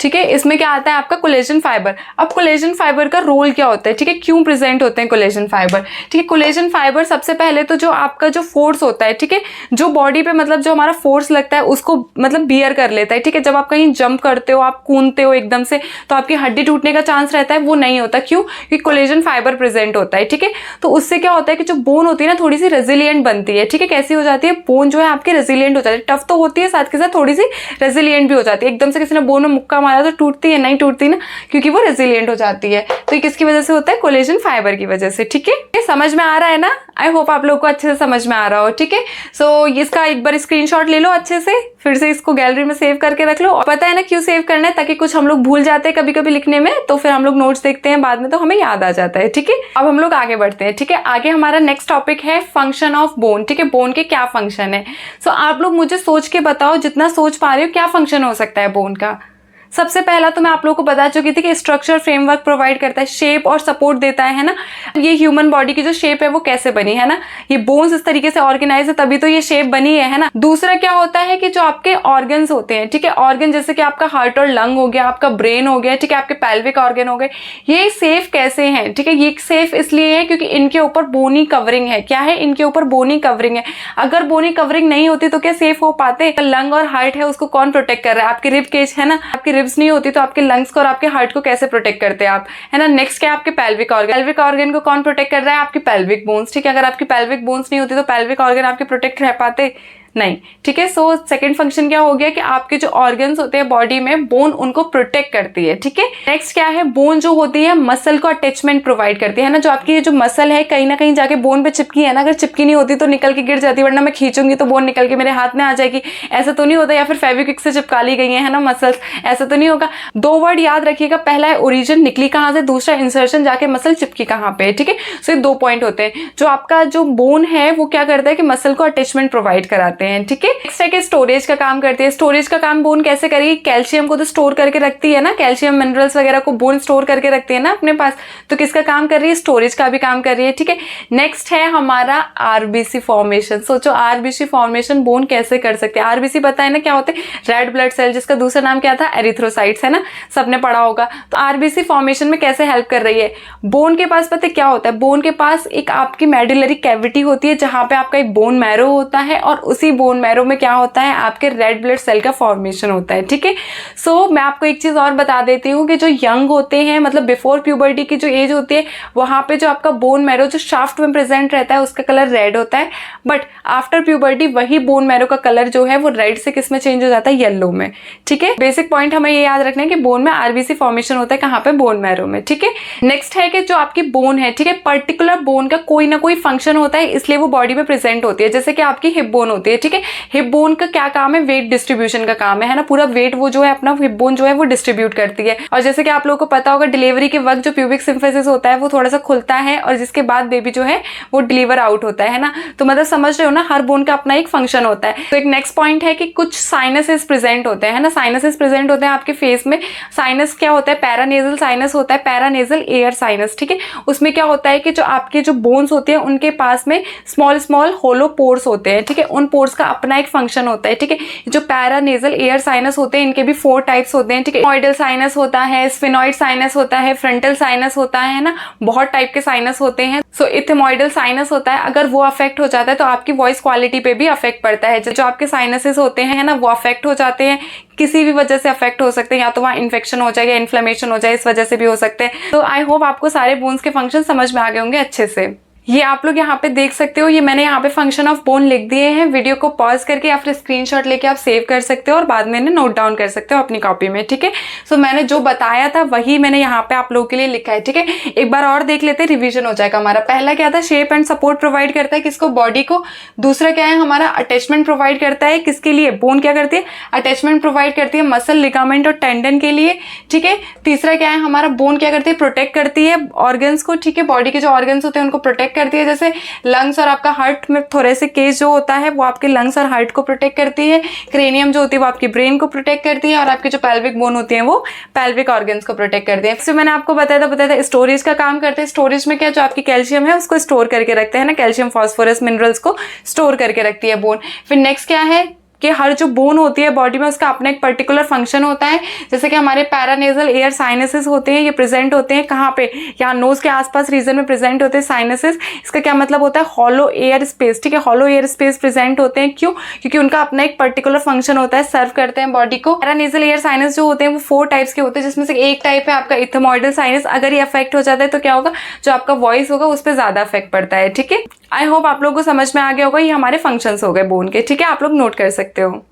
ठीक है। इसमें क्या आता है आपका? Collagen fibre. अब कोलेजन फाइबर का रोल क्या होता है, ठीक है, क्यों प्रेजेंट होते हैं कोलेजन फाइबर, ठीक है। कोलेजन फाइबर सबसे पहले तो जो आपका जो फोर्स होता है, ठीक है, जो बॉडी पे मतलब जो हमारा फोर्स लगता है उसको मतलब बियर कर लेता है, ठीक है। जब आप कहीं जंप करते हो, आप कूदते हो एकदम से, तो आपकी हड्डी टूटने का चांस रहता है, वो नहीं होता। क्यों? क्योंकि कोलेजन फाइबर प्रेजेंट होता है, ठीक है। तो उससे क्या होता है कि जो बोन होती है ना थोड़ी सी रेजिलियंट बनती है, ठीक है। कैसी हो जाती है बोन जो है आपकी? रेजिलियंट हो जाती है, टफ तो होती है, साथ के साथ थोड़ी सी रेजिलियंट भी हो जाती है। एकदम से किसी ने बोन में मुक्का मारा तो टूटती है नहीं, टूटती ना, क्योंकि वो रेजिलियंट हो जाती है। तो ये किसकी वजह से होता है? कोलेजन फाइबर की वजह से, ठीक है। ये समझ में आ रहा है ना? आई होप आप लोगों को अच्छे से समझ में आ रहा हो, ठीक है। सो इसका एक बार स्क्रीनशॉट ले लो अच्छे से, फिर से इसको गैलरी में सेव करके रख लो। और पता है ना क्यों सेव करना है? ताकि कुछ हम लोग भूल जाते हैं कभी कभी लिखने में, तो फिर हम लोग नोट्स देखते हैं बाद में तो हमें याद आ जाता है, ठीक है। अब हम लोग आगे बढ़ते हैं, ठीक है। आगे हमारा नेक्स्ट टॉपिक है फंक्शन ऑफ बोन, ठीक है। बोन के क्या फंक्शन है? सो आप लोग मुझे सोच के बताओ, जितना सोच पा रहे हो, क्या फंक्शन हो सकता है बोन का। सबसे पहला तो मैं आप लोगों को बता चुकी थी कि स्ट्रक्चर फ्रेमवर्क प्रोवाइड करता है, शेप और सपोर्ट देता है ना। ये ह्यूमन बॉडी की जो शेप है वो कैसे बनी है ना, ये बोन्स इस तरीके से ऑर्गेनाइज है तभी तो ये शेप बनी है ना। दूसरा क्या होता है कि जो आपके ऑर्गन्स होते हैं, ठीक है, ऑर्गन जैसे कि आपका हार्ट और लंग हो गया, आपका ब्रेन हो गया, ठीक है, आपके पेल्विक ऑर्गन हो गए, ये सेफ कैसे हैं, ठीक है। ये सेफ इसलिए है क्योंकि इनके ऊपर बोनी कवरिंग है। क्या है? इनके ऊपर बोनी कवरिंग है। अगर बोनी कवरिंग नहीं होती तो क्या सेफ हो पाते? लंग और हार्ट है उसको कौन प्रोटेक्ट कर रहा है? आपकी रिब केज है ना। आपकी रिब्स नहीं होती तो आपके लंग्स को और आपके हार्ट को कैसे प्रोटेक्ट करते हैं आप, है ना। नेक्स्ट क्या? आपके पेल्विक ऑर्गन। पेल्विक ऑर्गन को कौन प्रोटेक्ट कर रहा है? आपकी पेल्विक बोन्स, ठीक है। अगर आपकी पेल्विक बोन्स नहीं होती तो पेल्विक ऑर्गन आपके प्रोटेक्ट रह पाते? नहीं, ठीक है। सो सेकंड फंक्शन क्या हो गया कि आपके जो ऑर्गन्स होते हैं बॉडी में, बोन उनको प्रोटेक्ट करती है, ठीक है। नेक्स्ट क्या है? बोन जो होती है मसल को अटैचमेंट प्रोवाइड करती है ना। जो आपकी जो मसल है कहीं ना कहीं जाके बोन पे चिपकी है ना, अगर चिपकी नहीं होती तो निकल के गिर जाती, वरना मैं खींचूंगी तो बोन निकल के मेरे हाथ में आ जाएगी, ऐसा तो नहीं होता। या फिर फेविक्विक से चिपका ली गई है ना मसल्स, ऐसा तो नहीं होगा। दो वर्ड याद रखिएगा, पहला है ओरिजिन, निकली कहाँ से, दूसरा इंसर्शन, जाके मसल चिपकी कहाँ पे, ठीक है। सो ये दो पॉइंट होते हैं। जो आपका जो बोन है वो क्या करता है कि मसल को अटैचमेंट प्रोवाइड कराता जाते हैं, ठीक है। नेक्स्ट है कि स्टोरेज का काम करती है। स्टोरेज का काम बोन कैसे करेगी, कैल्शियम को तो स्टोर करके रखती है ना, कैल्शियम मिनरल्स वगैरह को बोन स्टोर करके रखती है ना अपने पास, तो किसका काम कर रही है, स्टोरेज का भी काम कर रही है, ठीक है। नेक्स्ट है हमारा आरबीसी फॉर्मेशन। सोचो आरबीसी फॉर्मेशन बोन कैसे कर सकते हैं। आरबीसी पता है ना क्या होते हैं, रेड ब्लड सेल, जिसका दूसरा नाम क्या था, एरिथ्रोसाइट्स, है ना, सबने पढ़ा होगा। तो आरबीसी फॉर्मेशन में कैसे हेल्प कर रही है। बोन के पास पता है क्या होता है, बोन के पास एक आपकी मेडुलरी कैविटी होती है जहां पे आपका एक बोन मैरो होता है, और उसी बोन मैरो में क्या होता है, आपके रेड ब्लड सेल का फॉर्मेशन होता है, ठीक है। सो मैं आपको एक चीज और बता देती हूँ कि जो यंग होते हैं, मतलब बिफोर प्यूबर्टी की जो एज होती है, वहां पे जो आपका बोन मैरो जो शाफ्ट में प्रेजेंट रहता है उसका कलर रेड होता है, बट आफ्टर प्यूबर्टी वही बोन मैरो का कलर जो है वो रेड से किस में चेंज हो जाता है, येलो में, ठीक है। बेसिक पॉइंट हमें ये याद रखना है कि बोन में आरबीसी फॉर्मेशन होता है कहाँ पे, बोन मैरो में, ठीक है। नेक्स्ट है कि जो आपकी बोन है, ठीक है, पर्टिकुलर बोन का कोई ना कोई फंक्शन होता है, इसलिए वो बॉडी में प्रेजेंट होती है। जैसे कि आपकी हिप बोन होती है, ठीक है, हिप बोन का क्या काम है, वेट डिस्ट्रीब्यूशन का काम है ना, पूरा वेट वो जो है अपना हिप बोन जो है वो डिस्ट्रीब्यूट करती है। और जैसे कि आप लोगों को पता होगा, डिलीवरी के वक्त जो प्यूबिक सिम्फिसिस होता है वो थोड़ा सा खुलता है, और जिसके बाद बेबी जो है वो डिलीवर आउट होता है ना, तो मतलब समझ रहे हो ना, हर बोन का अपना एक फंक्शन होता है। तो एक नेक्स्ट पॉइंट है कि कुछ साइनसेस प्रेजेंट होते हैं, है ना, साइनसेस प्रेजेंट होते हैं आपके फेस में। साइनस क्या होता है, पैरानेजल साइनस होता है, पैरानेजल एयर साइनस, ठीक है। उसमें क्या होता है कि जो आपके जो बोन्स होते हैं उनके पास में स्मॉल स्मॉल होलो पोर्स होते हैं, ठीक है, उन पोर्स का अपना एक फंक्शन होता है, ठीक है। जो पैरानेजल एयर साइनस होते हैं इनके भी 4 टाइप्स होते हैं, ठीक है। इथमॉइडल साइनस होता है, स्फिनॉइड साइनस होता है, फ्रंटल साइनस होता है ना, बहुत टाइप के साइनस होते हैं। सो इथमॉइडल साइनस होता है, अगर वो अफेक्ट हो जाता है तो आपकी वॉइस क्वालिटी पे भी अफेक्ट पड़ता है। जो आपके साइनसेस होते हैं ना वो अफेक्ट हो जाते हैं, किसी भी वजह से अफेक्ट हो सकते हैं, या तो वहाँ इन्फेक्शन हो जाए या इन्फ्लेमेशन हो जाए, इस वजह से भी हो सकते हैं। तो आई होप आपको सारे बोन्स के फंक्शन समझ में आ गए होंगे अच्छे से। ये आप लोग यहाँ पे देख सकते हो, ये मैंने यहाँ पे फंक्शन ऑफ बोन लिख दिए हैं। वीडियो को पॉज करके या फिर स्क्रीनशॉट लेके आप सेव कर सकते हो और बाद में नोट डाउन कर सकते हो अपनी कॉपी में, ठीक है। सो मैंने जो बताया था वही मैंने यहाँ पे आप लोगों के लिए लिखा है, ठीक है। एक बार और देख लेते हैं, रिवीजन हो जाएगा हमारा। पहला क्या था, शेप एंड सपोर्ट प्रोवाइड करता है किसको, बॉडी को। दूसरा क्या है हमारा, अटैचमेंट प्रोवाइड करता है किसके लिए, बोन क्या करती है, अटैचमेंट प्रोवाइड करती है मसल, लिगामेंट और टेंडन के लिए, ठीक है। तीसरा क्या है हमारा, बोन क्या करती है, प्रोटेक्ट करती है ऑर्गन्स को, ठीक है, बॉडी के जो ऑर्गन्स होते हैं उनको प्रोटेक्ट करती है, जैसे लंग्स और आपका हार्ट में थोरेसिक केस जो होता है वो आपके लंग्स और हार्ट को प्रोटेक्ट करती है। क्रेनियम जो होती है वो आपकी ब्रेन को प्रोटेक्ट करती है, और आपकी जो पेल्विक बोन होती है वो पेल्विक ऑर्गन्स को प्रोटेक्ट करती है। इससे मैंने आपको बताया था स्टोरेज का काम करते हैं। स्टोरेज में क्या, जो आपकी कैल्शियम है उसको स्टोर करके रखते हैं ना, कैल्शियम फास्फोरस मिनरल्स को स्टोर करके रखती है बोन। फिर नेक्स्ट क्या है कि हर जो बोन होती है बॉडी में उसका अपना एक पर्टिकुलर फंक्शन होता है। जैसे कि हमारे पैरानेजल एयर साइनसेस होते हैं, ये प्रेजेंट होते हैं कहाँ पे, यहाँ नोज के आसपास रीजन में प्रेजेंट होते हैं साइनसेस। इसका क्या मतलब होता है, हॉलो एयर स्पेस, ठीक है, हॉलो एयर स्पेस प्रेजेंट होते हैं। क्यों, क्योंकि उनका अपना एक पर्टिकुलर फंक्शन होता है, सर्व करते हैं बॉडी को। पैरानेजल एयर साइनस जो होते हैं वो 4 टाइप्स के होते हैं, जिसमें से एक टाइप है आपका इथमॉइडल साइनस। अगर ये अफेक्ट हो जाता है तो क्या होगा, जो आपका वॉइस होगा उस पर ज्यादा अफेक्ट पड़ता है, ठीक है। आई होप आप लोगों को समझ में आ गया होगा, ये हमारे फंक्शंस हो गए बोन के, ठीक है, आप लोग नोट कर सकते हो।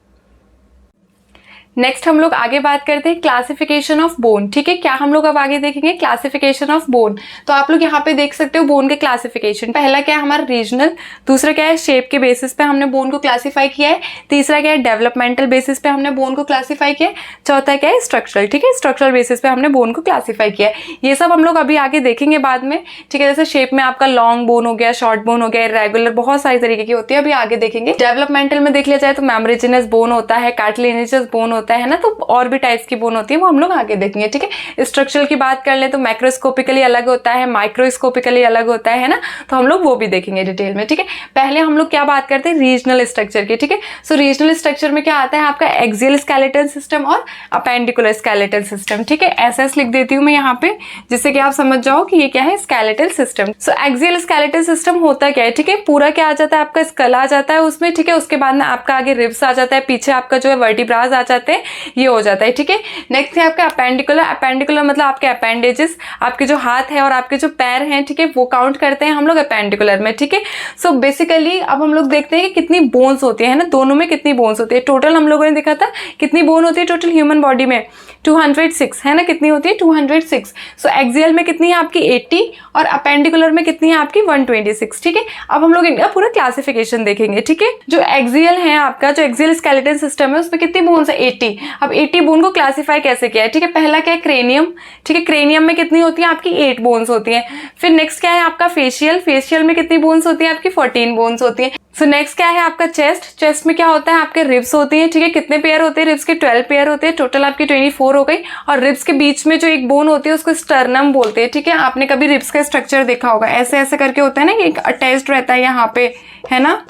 नेक्स्ट हम लोग आगे बात करते हैं क्लासिफिकेशन ऑफ बोन, ठीक है। क्या हम लोग अब आगे देखेंगे, क्लासिफिकेशन ऑफ बोन। तो आप लोग यहाँ पे देख सकते हो बोन के क्लासिफिकेशन। पहला क्या है हमारा रीजनल, दूसरा क्या है शेप के बेसिस पे हमने बोन को क्लासीफाई किया है, तीसरा क्या है डेवलपमेंटल बेसिस पे हमने बोन को क्लासीफाई किया है, चौथा क्या है स्ट्रक्चरल, ठीक है, स्ट्रक्चरल बेसिस पे हमने बोन को क्लासीफाई किया है। ये सब हम लोग अभी आगे देखेंगे बाद में, ठीक है। जैसे शेप में आपका लॉन्ग बोन हो गया, शॉर्ट बोन हो गया, इरेगुलर, बहुत सारी तरीके की होती है, अभी आगे देखेंगे। डेवलपमेंटल में देख लिया जाए तो मेम्ब्रेजिनस बोन होता है, कार्टिलेजिनस बोन होता है ना, तो और भी टाइप्स की बोन होती है वो हम लोग आगे देखेंगे, ठीक है। स्ट्रक्चरल की बात कर ले तो मैक्रोस्कोपिकली अलग होता है, माइक्रोस्कोपिकली अलग होता है ना, तो हम लोग वो भी देखेंगे डिटेल में, ठीक है। पहले हम लोग क्या बात करते हैं, रीजनल स्ट्रक्चर की, ठीक है। सो रीजनल स्ट्रक्चर में क्या आता है आपका एक्सियल स्केलेटल सिस्टम और अपेंडिकुलर स्केलेटल सिस्टम, ठीक है। एसएस लिख देती हूँ मैं यहाँ पे, जिससे कि आप समझ जाओ कि ये क्या है, स्केलेटल सिस्टम। सो एक्सियल स्केलेटल सिस्टम होता क्या है, ठीक है, पूरा क्या आ जाता है आपका स्कल आ जाता है उसमें, ठीक है। उसके बाद में आपका आगे रिब्स आ जाता है, पीछे आपका जो है वर्टिब्रास आ जाते हैं, ये हो जाता है, ठीक है। नेक्स्ट है आपका अपेंडिकुलर। अपेंडिकुलर मतलब आपके अपेंडेजेस, आपके जो हाथ है और आपके जो पैर हैं, ठीक है, वो काउंट करते हैं हम लोग अपेंडिकुलर में, ठीक है। सो बेसिकली अब हम लोग देखते हैं कि कितनी बोन्स होती है ना, दोनों में कितनी बोन्स होती है। टोटल हम लोगों ने देखा था कितनी बोन होती है टोटल ह्यूमन बॉडी में, 206 है ना, कितनी होती है 206। सो एक्सियल में कितनी है आपकी 80 और अपेंडिकुलर में कितनी है आपकी 126, ठीक है। अब हम लोग इनका पूरा क्लासिफिकेशन देखेंगे, ठीक है। जो एक्सियल है आपका, जो एक्सियल स्केलेटन सिस्टम है उसमें कितनी बोन्स है, 80। अब 80 बोन को क्लासीफाई कैसे किया है, ठीक है। पहला क्या है, क्रेनियम, ठीक है। क्रेनियम में कितनी होती है आपकी 8 बोन्स होती हैं। फिर नेक्स्ट क्या है आपका फेशियल, फेशियल में कितनी बोन्स होती है आपकी 14 बोन्स होती है। सो नेक्स्ट क्या है आपका चेस्ट, चेस्ट में क्या होता है आपके रिब्स होती हैं, ठीक है। कितने पेयर होते हैं रिब्स के, 12 पेयर होते हैं, टोटल आपकी 24 हो गई। और रिब्स के बीच में जो एक बोन होती है उसको स्टर्नम बोलते हैं, ठीक है। आपने कभी रिब्स का स्ट्रक्चर देखा होगा, ऐसे ऐसे करके होता है ना, एक अटैच्ड रहता है यहाँ पे, है ना,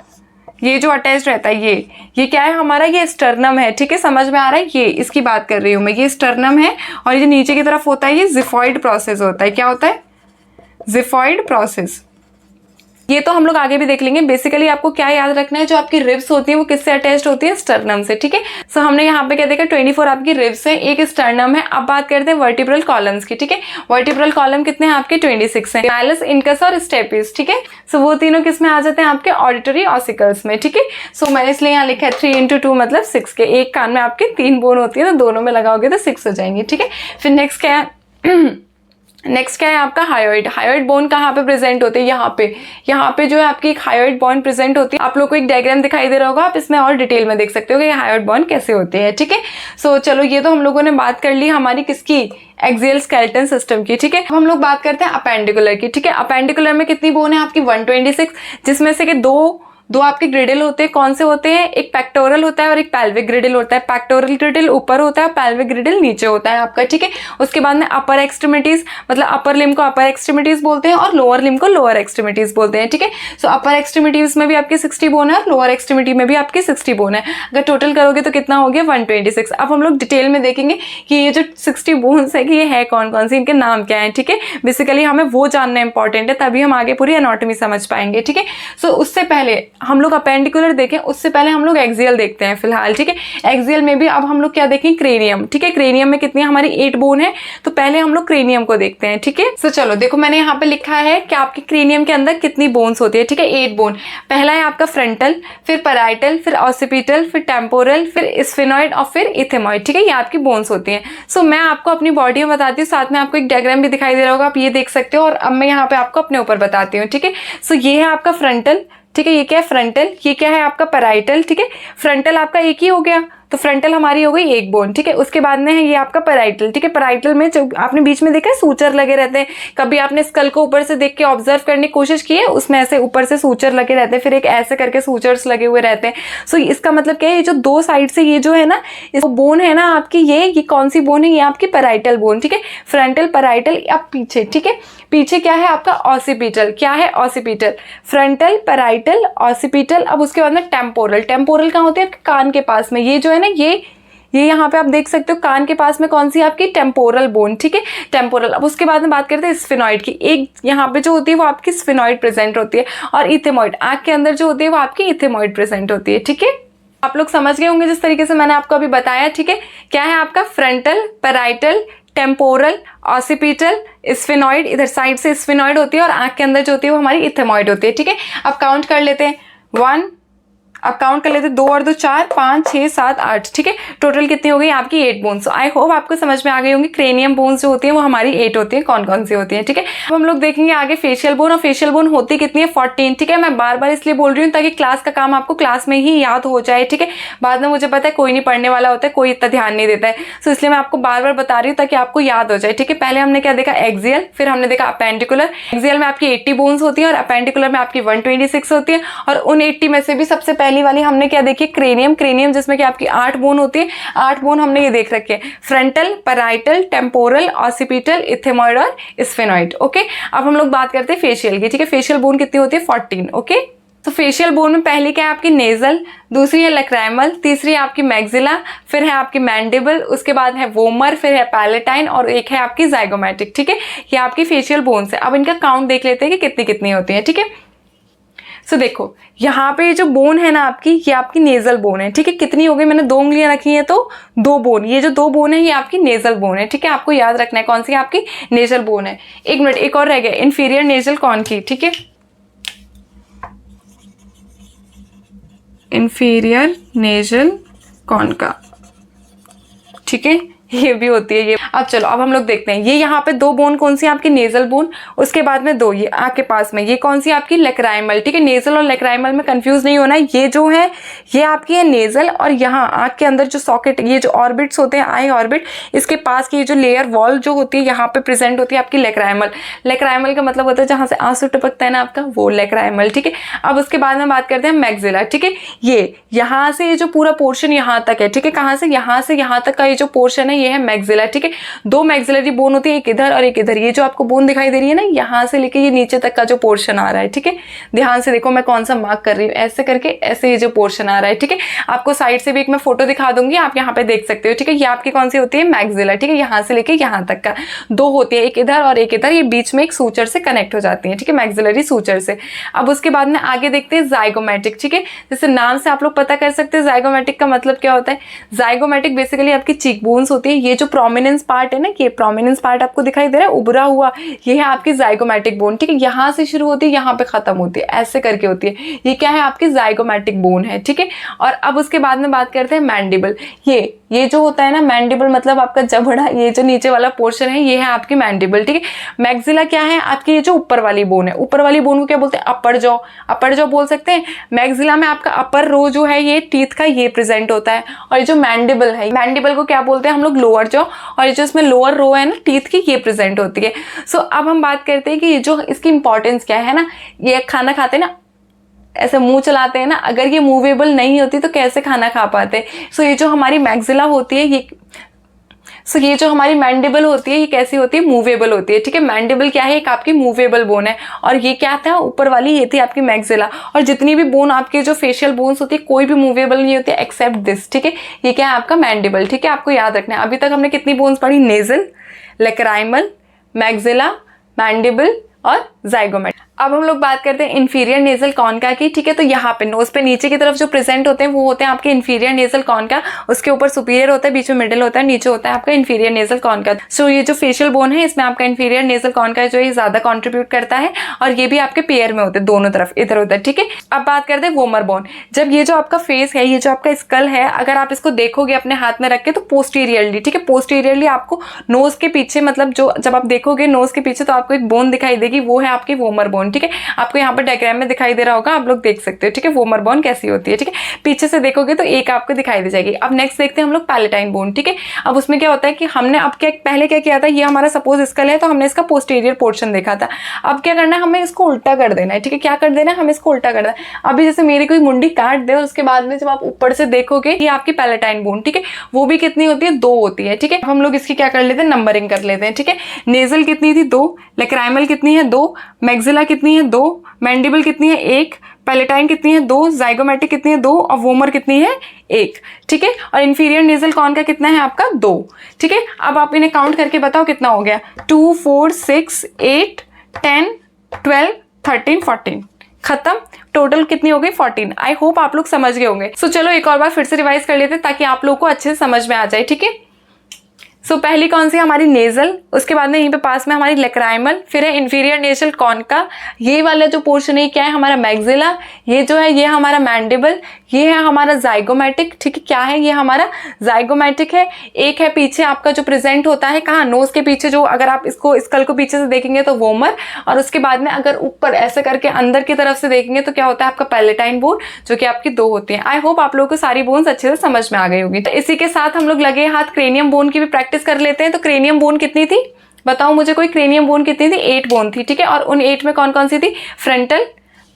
ये जो अटैच्ड रहता है ये क्या है हमारा, ये स्टर्नम है, ठीक है। समझ में आ रहा है, ये इसकी बात कर रही हूँ मैं, ये स्टर्नम है। और ये नीचे की तरफ होता है ये जिफॉइड प्रोसेस होता है, क्या होता है, जिफॉइड प्रोसेस। ये तो हम लोग आगे भी देख लेंगे। बेसिकली आपको क्या याद रखना है, जो आपकी रिब्स होती है वो किससे अटैच्ड होती है, स्टर्नम से, ठीक है। सो हमने यहाँ पे क्या देखा, 24 आपकी रिब्स है, एक स्टर्नम है। अब बात करते हैं वर्टिब्रल कॉलम्स की, ठीक है। वर्टिब्रल कॉलम कितने हैं आपके, 26 हैं। मैलस, इनकस और स्टेपिस, ठीक है। सो वो तीनों किस में आ जाते हैं आपके ऑडिटरी ऑसिकल्स में, ठीक है। सो मैंने इसलिए यहाँ लिखा है 3 × 2 मतलब 6 के, एक कान में आपके 3 बोन होती है, तो दोनों में लगाओगे तो 6 हो जाएंगे, ठीक है। फिर नेक्स्ट क्या है नेक्स्ट क्या है आपका हायोइड। हायोइड बोन कहाँ पे प्रेजेंट होते हैं, यहाँ पे जो है आपकी एक हायोइड बोन प्रेजेंट होती है। आप लोग को एक डायग्राम दिखाई दे रहा होगा, आप इसमें और डिटेल में देख सकते हो कि हायोइड बोन कैसे होते हैं, ठीक है। सो चलो ये तो हम लोगों ने बात कर ली हमारी किसकी, एक्सियल स्केलेटन सिस्टम की, ठीक है। अब हम लोग बात करते हैं अपेंडिकुलर की, ठीक है। अपेंडिकुलर में कितनी बोन है आपकी 126, जिसमें से कि दो आपके ग्रिडल होते हैं। कौन से होते हैं, एक पेक्टोरल होता है और एक पैल्विक ग्रिडल होता है। पेक्टोरल ग्रिडल ऊपर होता है, पैल्विक ग्रिडल नीचे होता है आपका, ठीक है। उसके बाद में अपर एक्सट्रीमिटीज, मतलब अपर लिम को अपर एक्सट्रीमिटीज बोलते हैं और लोअर लिम को लोअर एक्सट्रीमिटीज बोलते हैं, ठीक है। सो अपर एक्सट्रीमिटीज में भी आपकी 60 बोन है और लोअर एक्सट्रीमिटी में भी आपकी 60 बोन है। अगर टोटल करोगे तो कितना हो गया 126। अब हम लोग डिटेल में देखेंगे कि ये जो 60 बोन्स है कि ये है कौन कौन सी, इनके नाम क्या है, ठीक है। बेसिकली हमें वो जानना इंपॉर्टेंट है, तभी हम आगे पूरी एनाटॉमी समझ पाएंगे, ठीक है। सो उससे पहले हम लोग अपेंडिकुलर देखें, उससे पहले हम लोग एक्सियल देखते हैं फिलहाल, ठीक है। एक्सियल में भी अब हम लोग क्या देखें, क्रेनियम, ठीक है। क्रेनियम में कितनी हमारी 8 बोन है, तो पहले हम लोग क्रेनियम को देखते हैं, ठीक है। सो चलो देखो मैंने यहाँ पे लिखा है कि आपकी क्रेनियम के अंदर कितनी बोन्स होती है, ठीक है, 8 बोन। पहला है आपका फ्रंटल, फिर पैराइटल, फिर ऑसिपिटल, फिर टेम्पोरल, फिर स्फेनॉइड और फिर इथेमॉइड, ठीक है। ये आपकी बोन्स होती हैं। सो मैं आपको अपनी बॉडी में बताती हूँ, साथ में आपको एक डायग्राम भी दिखाई दे रहा होगा, आप ये देख सकते हो। और अब मैं यहाँ पे आपको अपने ऊपर बताती हूँ, ठीक है। सो ये है आपका फ्रंटल, ठीक है। ये क्या है फ्रंटल, ये क्या है आपका पैराइटल, ठीक है। फ्रंटल आपका एक ही हो गया, तो फ्रंटल हमारी हो गई 1 बोन, ठीक है। उसके बाद में है ये आपका पैराइटल, ठीक है। पैराइटल में जो आपने बीच में देखा है सूचर लगे रहते हैं, कभी आपने स्कल को ऊपर से देख के ऑब्जर्व करने की कोशिश की है, उसमें ऐसे ऊपर से सूचर लगे रहते हैं, फिर एक ऐसे करके सूचर्स लगे हुए रहते हैं। सो इसका मतलब क्या है, ये जो 2 साइड से ये जो है ना, इस बोन है ना आपकी, ये कौन सी बोन है, ये आपकी पैराइटल बोन, ठीक है। फ्रंटल, पैराइटल, अब पीछे, ठीक है। पीछे क्या है आपका ऑसिपिटल, क्या है ऑसिपिटल, फ्रंटल, पैराइटल, ऑसिपिटल। अब उसके बाद में टेम्पोरल, टेम्पोरल कहाँ होती है आपके कान के पास में, ये जो है ना, ये यहाँ पे आप देख सकते हो कान के पास में कौन सी आपकी टेम्पोरल बोन, ठीक है, टेम्पोरल। अब उसके बाद में बात करते हैं स्फेनॉइड की। एक यहाँ पे जो होती है वो आपकी स्फेनॉइड प्रेजेंट होती है, और इथेमॉइड आँख के अंदर जो होती है वो आपकी इथेमॉइड प्रेजेंट होती है, ठीक है। आप लोग समझ गए होंगे जिस तरीके से मैंने आपको अभी बताया, ठीक है। क्या है आपका frontal, parietal, temporal, occipital, sphenoid, इधर साइड से स्फेनॉइड होती है, और आंख के अंदर जो होती है वो हमारी इथेमॉइड होती है, ठीक है। अब काउंट कर लेते हैं, 1, अब काउंट कर लेते हैं, 2 और 2 4, 5 6 7 8, ठीक है। टोटल कितनी हो गई आपकी 8 बोन्स। आई होप आपको समझ में आ गई होंगी क्रेनियम बोन्स जो होती है वो हमारी 8 होती है, कौन कौन सी होती है, ठीक है। अब हम लोग देखेंगे आगे फेशियल बोन, और फेशियल बोन होती कितनी है 14, ठीक है। मैं बार बार इसलिए बोल रही हूँ ताकि क्लास का काम आपको क्लास में ही याद हो जाए, ठीक है। बाद में मुझे पता है कोई नहीं पढ़ने वाला होता है, कोई इतना ध्यान नहीं देता है, सो इसलिए मैं आपको बार बार बता रही हूँ ताकि आपको याद हो जाए, ठीक है। पहले हमने क्या देखा, एक्सियल, फिर हमने देखा अपेंडिकुलर। एक्सियल में आपकी 80 बोन्स होती है और अपेंडिकुलर में आपकी 126 होती है। और उन 80 में से भी सबसे पहली वाली हमने क्या देखिए, क्रेनियम, क्रेनियम जिसमें कि आपकी 8 बोन होती है। 8 बोन हमने ये देख रखे हैं, फ्रंटल, पैराइटल, टेम्पोरल, ऑसिपिटल, इथेमॉइड और स्फेनॉइड, ओके। अब हम लोग बात करते हैं फेशियल की, ठीक है। फेशियल बोन कितनी होती है 14, ओके। तो फेशियल बोन में पहली क्या है आपकी नेजल, दूसरी है लैक्राइमल, तीसरी है आपकी मैक्सिला, फिर है आपकी मैंडिबल, उसके बाद है वोमर, फिर है पैलेटाइन, और एक है आपकी जाइगोमैटिक, ठीक है। ये आपकी फेशियल बोन्स है। अब इनका काउंट देख लेते हैं कि कितनी कितनी होती है, ठीक है। सो देखो यहाँ पे जो बोन है ना आपकी, ये आपकी नेजल बोन है, ठीक है। कितनी हो गई, मैंने 2 उंगलियां रखी हैं तो 2 बोन, ये जो 2 बोन है ये आपकी नेजल बोन है, ठीक है। आपको याद रखना है कौन सी आपकी नेजल बोन है। 1 मिनट, एक और रह गया, इंफीरियर नेजल कॉन की, ठीक है। इंफीरियर नेजल कॉन का, ठीक है, ये भी होती है ये। अब चलो अब हम लोग देखते हैं, ये यहाँ पे 2 बोन कौन सी आपकी, नेजल बोन, उसके बाद में 2 ये आँख के पास में, ये कौन सी आपकी, लेक्राइमल। ठीक है, नेजल और लेक्राइमल में कंफ्यूज नहीं होना है। ये जो है ये आपकी है नेजल, और यहाँ आँख के अंदर जो सॉकेट, ये जो ऑर्बिट्स होते हैं आई ऑर्बिट, इसके पास की ये जो लेयर वॉल जो होती है यहाँ पे प्रेजेंट होती है आपकी लेक्राइमल। लेक्राइमल का मतलब होता है जहाँ से आंसू टपकता है ना आपका, वो लेक्राइमल। ठीक है, अब उसके बाद में बात करते हैं मैक्सिला। ठीक है, ये यहाँ से ये जो पूरा पोर्शन यहाँ तक है, ठीक है, कहाँ से यहाँ तक का ये जो पोर्शन है ये है मैक्सिला। ठीक है, 2 मैक्सिलरी बोन होती है, एक इधर और एक इधर। ये जो आपको बोन दिखाई दे रही है ना, यहाँ से लेके ये नीचे तक का जो पोर्शन आ रहा है, ठीक है, ध्यान से देखो मैं कौन सा मार्क कर रही हूँ, ऐसे करके ऐसे ये जो पोर्शन आ रहा है। ठीक है, आपको साइड से भी एक मैं फोटो दिखा दूंगी, आप यहाँ पे देख सकते हो। ठीक है, ये आपकी कौन सी होती है, मैक्सिला। ठीक है, यहाँ से लेके यहाँ तक का 2 होती है, एक इधर और एक इधर, ये बीच में एक सूचर से कनेक्ट हो जाती है। ठीक है, मैक्सिलरी सूचर से। अब उसके बाद में आगे देखते हैं जाइगोमेटिक। ठीक है, जैसे नाम से आप लोग पता कर सकते हैं जाइगोमेटिक का मतलब क्या होता है। जाइगोमेटिक बेसिकली आपकी चीक बोन्स होती है, ये जो प्रोमिनेंस पार्ट है ना, ये प्रोमिनेंस पार्ट आपको दिखाई दे रहा है उभरा हुआ, ये है आपकी जाइगोमेटिक बोन। ठीक है, यहाँ से शुरू होती है, यहाँ पे खत्म होती है, ऐसे करके होती है, ये क्या है आपकी जाइगोमेटिक बोन है। ठीक है, और अब उसके बाद में बात करते हैं मैंडिबल। ये जो होता है ना मैंडिबल मतलब आपका जबड़ा, ये जो नीचे वाला पोर्शन है ये है आपकी मैंडिबल। ठीक है, मैक्सिला क्या है आपकी, ये जो ऊपर वाली बोन है, ऊपर वाली बोन को क्या बोलते हैं, अपर जॉ, अपर जॉ बोल सकते हैं। मैक्सिला में आपका अपर रो जो है ये टीथ का ये प्रेजेंट होता है, और ये जो मैंडिबल है, मैंडिबल को क्या बोलते हैं हम लोग, लोअर जॉ, और ये जो इसमें लोअर रो है ना टीथ की, ये प्रेजेंट होती है। सो अब हम बात करते हैं कि ये जो इसकी इंपॉर्टेंस क्या है ना, ये खाना खाते हैं ना ऐसे मुंह चलाते हैं ना, अगर ये मूवेबल नहीं होती तो कैसे खाना खा पाते। सो ये जो हमारी मैक्सिला होती है ये जो हमारी मैंडिबल होती है ये कैसी होती है, मूवेबल होती है। ठीक है, मैंडिबल क्या है, एक आपकी मूवेबल बोन है, और ये क्या था ऊपर वाली, ये थी आपकी मैक्सिला। और जितनी भी बोन आपके जो फेशियल बोन्स होती है कोई भी मूवेबल नहीं होती है एक्सेप्ट दिस। ठीक है, ये क्या है आपका मैंडिबल। ठीक है, आपको याद रखना है। अभी तक हमने कितनी बोन्स पढ़ी, नेजल, लेक्राइमल, मैक्सिला, मैंडिबल और जाइगोमेटिक। अब हम लोग बात करते हैं इंफीरियर नेजल कॉन्का की। ठीक है, तो यहाँ पे नोज पे नीचे की तरफ जो प्रेजेंट होते हैं वो होते हैं आपके इंफीरियर नेजल कॉन्का, उसके ऊपर सुपीरियर होता है, बीच में मिडिल होता है, नीचे होता है आपका इंफीरियर नेजल कॉन्का। सो ये जो फेशियल बोन है इसमें आपका इंफीरियर नेजल कॉन्का जो है ज्यादा कॉन्ट्रीब्यूट करता है, और ये भी आपके पेयर में होते हैं दोनों तरफ, इधर उधर। ठीक है, अब बात करते हैं वोमर बोन। जब ये जो आपका फेस है, ये जो आपका स्कल है, अगर आप इसको देखोगे अपने हाथ में रख के तो पोस्टीरियरली, ठीक है, पोस्टीरियरली आपको नोज के पीछे, मतलब जो जब आप देखोगे नोज के पीछे तो आपको एक बोन दिखाई देगी, वो है आपकी वोमर बोन। ठीक है, आपको यहाँ पर डायग्राम में दिखाई दे रहा होगा, आप लोग देख सकते हो। ठीक है, वोमर बोन कैसी होती है। ठीक है, पीछे से देखोगे तो एक आपको दिखाई दे जाएगी। अब नेक्स्ट देखते हैं हम लोग पैलेटाइन बोन। ठीक है, अब उसमें क्या होता है कि हमने अब क्या पहले क्या किया था, ये हमारा सपोज स्कल है तो हमने इसका पोस्टीरियर पोर्शन देखा था। अब क्या करना है, हमें इसको उल्टा कर देना है। ठीक है, क्या कर देना है, हमें इसको उल्टा करना है। अभी जैसे मेरी कोई मुंडी काट दे और उसके बाद में जब आप ऊपर से देखोगे ये आपकी पैलेटाइन बोन, ठीक है, वो भी कितनी होती है, 2 होती है। ठीक है, हम लोग इसकी क्या कर लेते हैं, नंबरिंग कर लेते हैं। ठीक है, नेजल कितनी थी, 2, लेक्राइमल कितनी है, 2, मैक्सिला कितनी है, 2, मैंडिबल कितनी है, 1, पैलेटाइन कितनी है, 2, जाइगोमेटिक कितनी है, 2, और वोमर कितनी है, 1। ठीक है, और इंफीरियर नेजल कॉन्का कितना है आपका, 2। ठीक है, अब आप इन्हें काउंट करके बताओ कितना हो गया, 2, 4, 6, 8, 10, 12, 13, 14, खत्म। टोटल कितनी हो गई, 14। आई होप आप लोग समझ गए होंगे। सो चलो एक और बार फिर से रिवाइज कर लेते हैं ताकि आप लोग को अच्छे से समझ में आ जाए। ठीक है, सो पहली कौन सी हमारी नेजल, उसके बाद में यहीं पे पास में हमारी लेक्राइमल, फिर है इंफीरियर नेजल कॉन्का, ये वाला जो पोर्शन है क्या है हमारा मैक्सिला, ये जो है ये हमारा मैंडिबल, ये है हमारा जाइगोमेटिक। ठीक है, क्या है ये हमारा जाइगोमेटिक है। एक है पीछे आपका जो प्रेजेंट होता है, कहाँ, नोज के पीछे, जो अगर आप इसको स्कल को पीछे से देखेंगे तो वोमर, और उसके बाद में अगर ऊपर ऐसे करके अंदर की तरफ से देखेंगे तो क्या होता है आपका पैलेटाइन बोन, जो कि आपकी 2 होती है। आई होप आप लोगों को सारी बोन्स अच्छे से समझ में आ गई होगी। तो इसी के साथ हम लोग लगे हाथ क्रेनियम बोन की भी प्रैक्टिस कर लेते हैं। तो क्रेनियम बोन कितनी थी, बताओ मुझे कोई, क्रेनियम बोन कितनी थी, 8 बोन थी। ठीक है, और उन 8 में कौन कौन सी थी, फ्रंटल,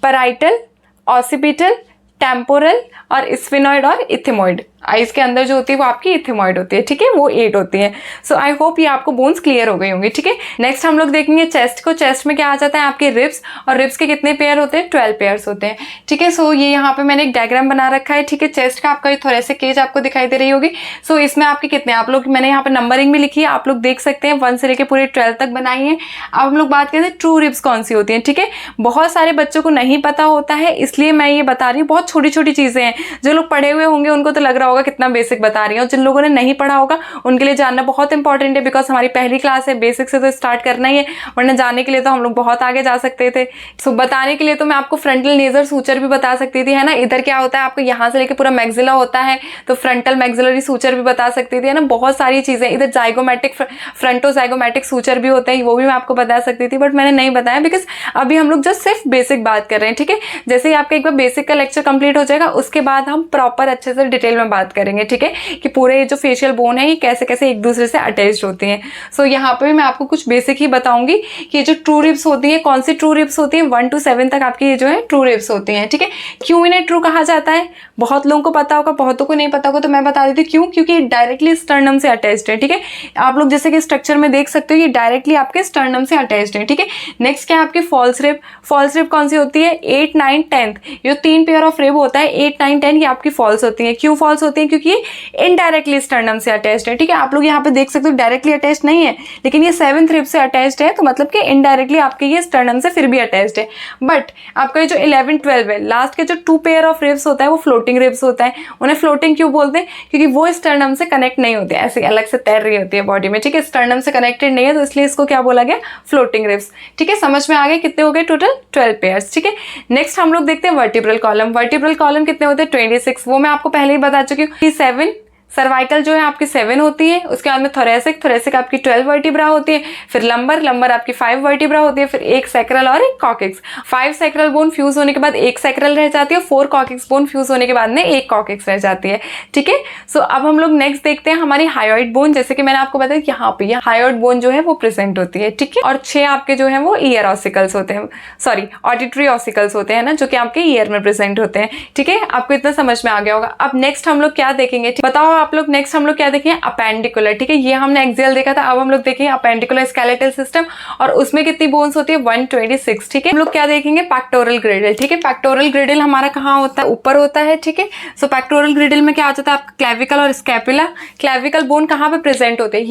पैराइटल, ऑसिपिटल, टेम्पोरल और स्फिनॉइड और इथिमॉइड। आइज के अंदर जो होती है वो आपकी इथिमॉइड होती है। ठीक है, वो 8 होती है। सो आई होप ये आपको बोन्स क्लियर हो गई होंगी। ठीक है, नेक्स्ट हम लोग देखेंगे चेस्ट को। चेस्ट में क्या आ जाता है आपके रिब्स, और रिब्स के कितने पेयर होते हैं, 12 पेयर्स होते हैं। ठीक है, सो ये यहाँ पे मैंने एक डायग्राम बना रखा है। ठीक है, चेस्ट का आपका थोरेसिक केज आपको दिखाई दे रही होगी। सो इसमें आपके कितने, आप लोग, मैंने यहाँ पे नंबरिंग भी लिखी है, आप लोग देख सकते हैं, 1 से लेकर पूरे 12 तक बनाई है। अब हम लोग बात करते हैं ट्रू रिब्स कौन सी होती है। ठीक है, बहुत सारे बच्चों को नहीं पता होता है, इसलिए मैं ये बता रही हूँ। बहुत छोटी छोटी चीजें हैं, जो लोग पढ़े हुए होंगे उनको तो लग रहा होगा कितना बेसिक बता रही हूँ। जिन लोगों ने नहीं पढ़ा होगा उनके लिए जानना बहुत इंपॉर्टेंट है, बिकॉज हमारी पहली क्लास है, बेसिक से तो स्टार्ट करना ही है, वरना जाने के लिए तो हम लोग बहुत आगे जा सकते थे। सो बताने के लिए तो मैं आपको फ्रंटल नेजर सूचर भी बता सकती थी, है ना। इधर क्या होता है, आपको यहाँ से लेके पूरा मैक्सिला होता है, तो फ्रंटल मैक्सिलरी सूचर भी बता सकती थी, है ना। बहुत सारी चीजें, इधर जाइगोमेटिक फ्रंटो जाइगोमेटिक सूचर भी होते हैं, वो भी मैं आपको बता सकती थी, बट मैंने नहीं बताया बिकॉज अभी हम लोग जस्ट सिर्फ बेसिक बात कर रहे हैं, ठीक है। जैसे ही आपका एक बार बेसिक का लेक्चर कंप्लीट हो जाएगा, उसके बाद हम प्रॉपर अच्छे से डिटेल में बात करेंगे, ठीक है, कि पूरे जो फेशियल बोन है ये कैसे कैसे एक दूसरे से अटैच्ड होती हैं। सो यहाँ पे भी मैं आपको कुछ बेसिक ही बताऊंगी कि ये जो ट्रू रिब्स होती है, कौन सी ट्रू रिब्स होती है, 1 to 7 तक आपकी ये जो है ट्रू रिब्स होती हैं, ठीक है। क्यों इन्हें ट्रू कहा जाता है, बहुत लोगों को पता होगा, बहुतों को नहीं पता होगा, तो मैं बता देती हूँ क्यों, क्योंकि डायरेक्टली स्टर्नम से अटैच्ड है, ठीक है। आप लोग जैसे कि स्ट्रक्चर में देख सकते हो ये डायरेक्टली आपके स्टर्नम से अटैच्ड है, ठीक है। नेक्स्ट क्या है आपकी फॉल्स रिब। फॉल्स रिब कौन सी होती है, 8, 9, 10, ये 3 पेयर ऑफ रिब होता है, 8, 9, 10 ये आपकी फॉल्स होती है। क्यों फॉल्स होती है, क्योंकि ये इनडायरेक्टली स्टर्नम से अटैच्ड है, ठीक है। आप लोग यहाँ पे देख सकते हो डायरेक्टली अटैच्ड नहीं है, लेकिन ये 7th रिब से अटैच्ड है, तो मतलब कि इनडायरेक्टली आपके ये स्टर्नम से फिर भी अटैच्ड है। बट आपका ये जो 11, 12 है, लास्ट के जो 2 पेयर ऑफ रिब्स होता है वो फ्लोटिंग रिब्स होता है। उन्हें फ्लोटिंग क्यों बोलते हैं, क्योंकि वो स्टर्नम से कनेक्ट नहीं होते, ऐसे अलग से तैर रही होती है बॉडी में, ठीक है। स्टर्नम से कनेक्टेड नहीं है, तो इसलिए इसको क्या बोला गया, फ्लोटिंग रिब्स, ठीक है। समझ में आ गए, कितने हो गए टोटल, 12 पेयर्स, ठीक है। नेक्स्ट हम लोग देखते हैं वर्टिब्रल कॉलम। वर्टिब्रल कॉलम कितने होते हैं, 26, वो मैं आपको पहले ही बता चुकी हूँ। 7 सर्वाइकल जो है आपकी 7 होती है, उसके बाद में थोरेसिक आपकी 12 वर्टिब्रा होती है, फिर लंबर आपकी 5 वर्टिब्रा होती है, फिर एक सैक्रल और एक कॉकिक्स। 5 सैक्रल बोन फ्यूज होने के बाद एक सैक्रल रह जाती है, 4 कॉकिक्स बोन फ्यूज होने के बाद में एक कॉकिक्स रह जाती है, ठीक है। सो अब हम लोग नेक्स्ट देखते हैं हमारी हायोइड बोन। जैसे कि मैंने आपको बताया यहाँ पे हायोइड बोन जो है वो प्रेजेंट होती है, ठीक है। और 6 आपके जो है वो ईयर ऑसिकल्स होते हैं, सॉरी ऑडिटरी ऑसिकल्स होते हैं ना, जो कि आपके ईयर में प्रेजेंट होते हैं, ठीक है। आपको इतना समझ में आ गया होगा। अब नेक्स्ट हम लोग क्या देखेंगे, बताओ आप लोग। नेक्स्ट हम लोग क्या देखेंगे, अपेंडिकुलर, ठीक है। ये हमने एक्सियल देखा था, अब हम लोग देखेंगे अपेंडिकुलर स्केलेटल सिस्टम, और उसमें कितनी बोन्स होती है, 126, ठीक है। हम लोग क्या देखेंगे, पेक्टोरल ग्रिडल, ठीक है। पेक्टोरल ग्रिडल हमारा कहाँ होता है, ऊपर होता है, ठीक है। सो पेक्टोरल ग्रिडल में क्या आ जाता है आपका क्लेविकल और स्कैपुला। क्लेविकल बोन कहाँ पे प्रेजेंट होते हैं,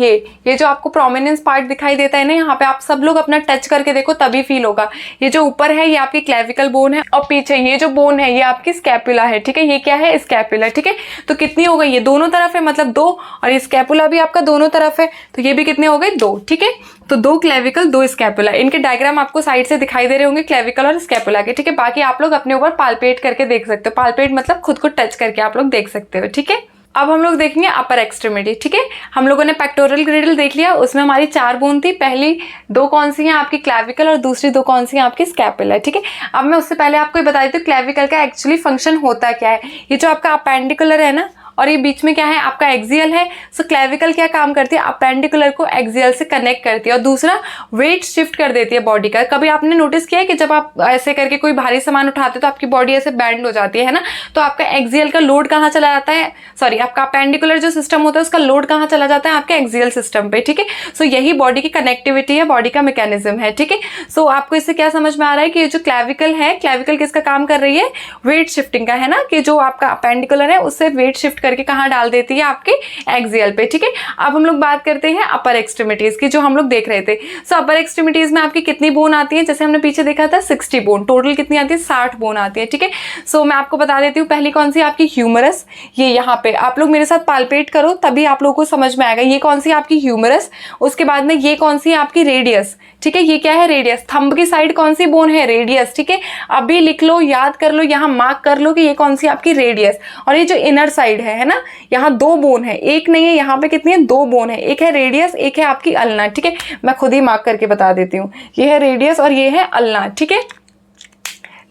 ये जो आपको प्रोमिनेंस पार्ट दिखाई देता है ना, यहाँ पे आप सब लोग अपना टच करके देखो तभी फील होगा। ये जो ऊपर है ये आपकी क्लेविकल बोन है, और पीछे ये जो बोन है ये आपकी स्कैपुला है, ठीक है। ये क्या है, स्कैपुला, ठीक है। तो कितनी हो गई, ये दोनों तरफ है, मतलब 2, और ये स्कैपुला भी आपका दोनों तरफ है, तो ये भी कितने हो गए, 2, ठीक है। तो 2 क्लेविकल 2 स्कैपुला, इनके डायग्राम आपको साइड से दिखाई दे रहे होंगे क्लेविकल और स्कैपुला के, ठीक है। बाकी आप लोग अपने ऊपर पालपेट करके देख सकते हो, पालपेट मतलब खुद को टच करके आप लोग देख सकते हो, ठीक है। अब हम लोग देखेंगे अपर एक्सट्रीमिटी, ठीक है। हम लोगों ने पेक्टोरल ग्रिडल देख लिया, उसमें हमारी 4 बोन थी, पहली 2 कौन सी हैं आपकी क्लेविकल, और दूसरी 2 कौन सी हैं आपकी स्कैपुला, ठीक है। अब मैं उससे पहले आपको बता देती हूँ क्लेविकल का एक्चुअली फंक्शन होता क्या है। ये जो आपका अपेंडिकुलर है ना, और ये बीच में क्या है आपका एक्सियल है। सो क्लेविकल क्या काम करती है, अपेंडिकुलर को एक्सियल से कनेक्ट करती है, और दूसरा वेट शिफ्ट कर देती है बॉडी का। कभी आपने नोटिस किया है कि जब आप ऐसे करके कोई भारी सामान उठाते तो आपकी बॉडी ऐसे बैंड हो जाती है ना, तो आपका एक्सियल का लोड कहाँ चला जाता है, सॉरी आपका अपेंडिकुलर जो सिस्टम होता है उसका लोड कहाँ चला जाता है, आपके एक्सियल सिस्टम पे, ठीक है। सो यही बॉडी की कनेक्टिविटी है, बॉडी का मैकेनिज्म है, ठीक है। सो आपको इससे क्या समझ में आ रहा है कि ये जो क्लेविकल है, क्लेविकल किसका काम कर रही है, वेट शिफ्टिंग का, है ना, कि जो आपका अपेंडिकुलर है उससे वेट शिफ्ट करके कहाँ डाल देती है, आपके एक्सियल पे, ठीक है। अब हम लोग बात करते हैं अपर एक्सट्रीमिटीज की, जो हम लोग देख रहे थे। सो अपर एक्सट्रीमिटीज में आपकी कितनी बोन आती है, जैसे हमने पीछे देखा था 60 बोन, टोटल कितनी आती है, 60 बोन आती है, ठीक है। सो मैं आपको बता देती हूँ, पहली कौन सी आपकी ह्यूमरस, ये यहाँ पे आप लोग मेरे साथ पालपेट करो तभी आप लोगों को समझ में आएगा। ये कौन सी आपकी ह्यूमरस, उसके बाद में ये कौन सी आपकी रेडियस, ठीक है। ये क्या है, रेडियस। थंब की साइड कौन सी बोन है, रेडियस, ठीक है। अभी लिख लो, याद कर लो, यहाँ मार्क कर लो कि ये कौन सी आपकी रेडियस। और ये जो इनर साइड है ना, यहाँ 2 बोन है, एक नहीं है, यहाँ पे कितनी है, 2 बोन है, एक है रेडियस, एक है आपकी अल्ना, ठीक है। मैं खुद ही मार्क करके बता देती हूँ, ये है रेडियस और ये है अल्ना, ठीक है।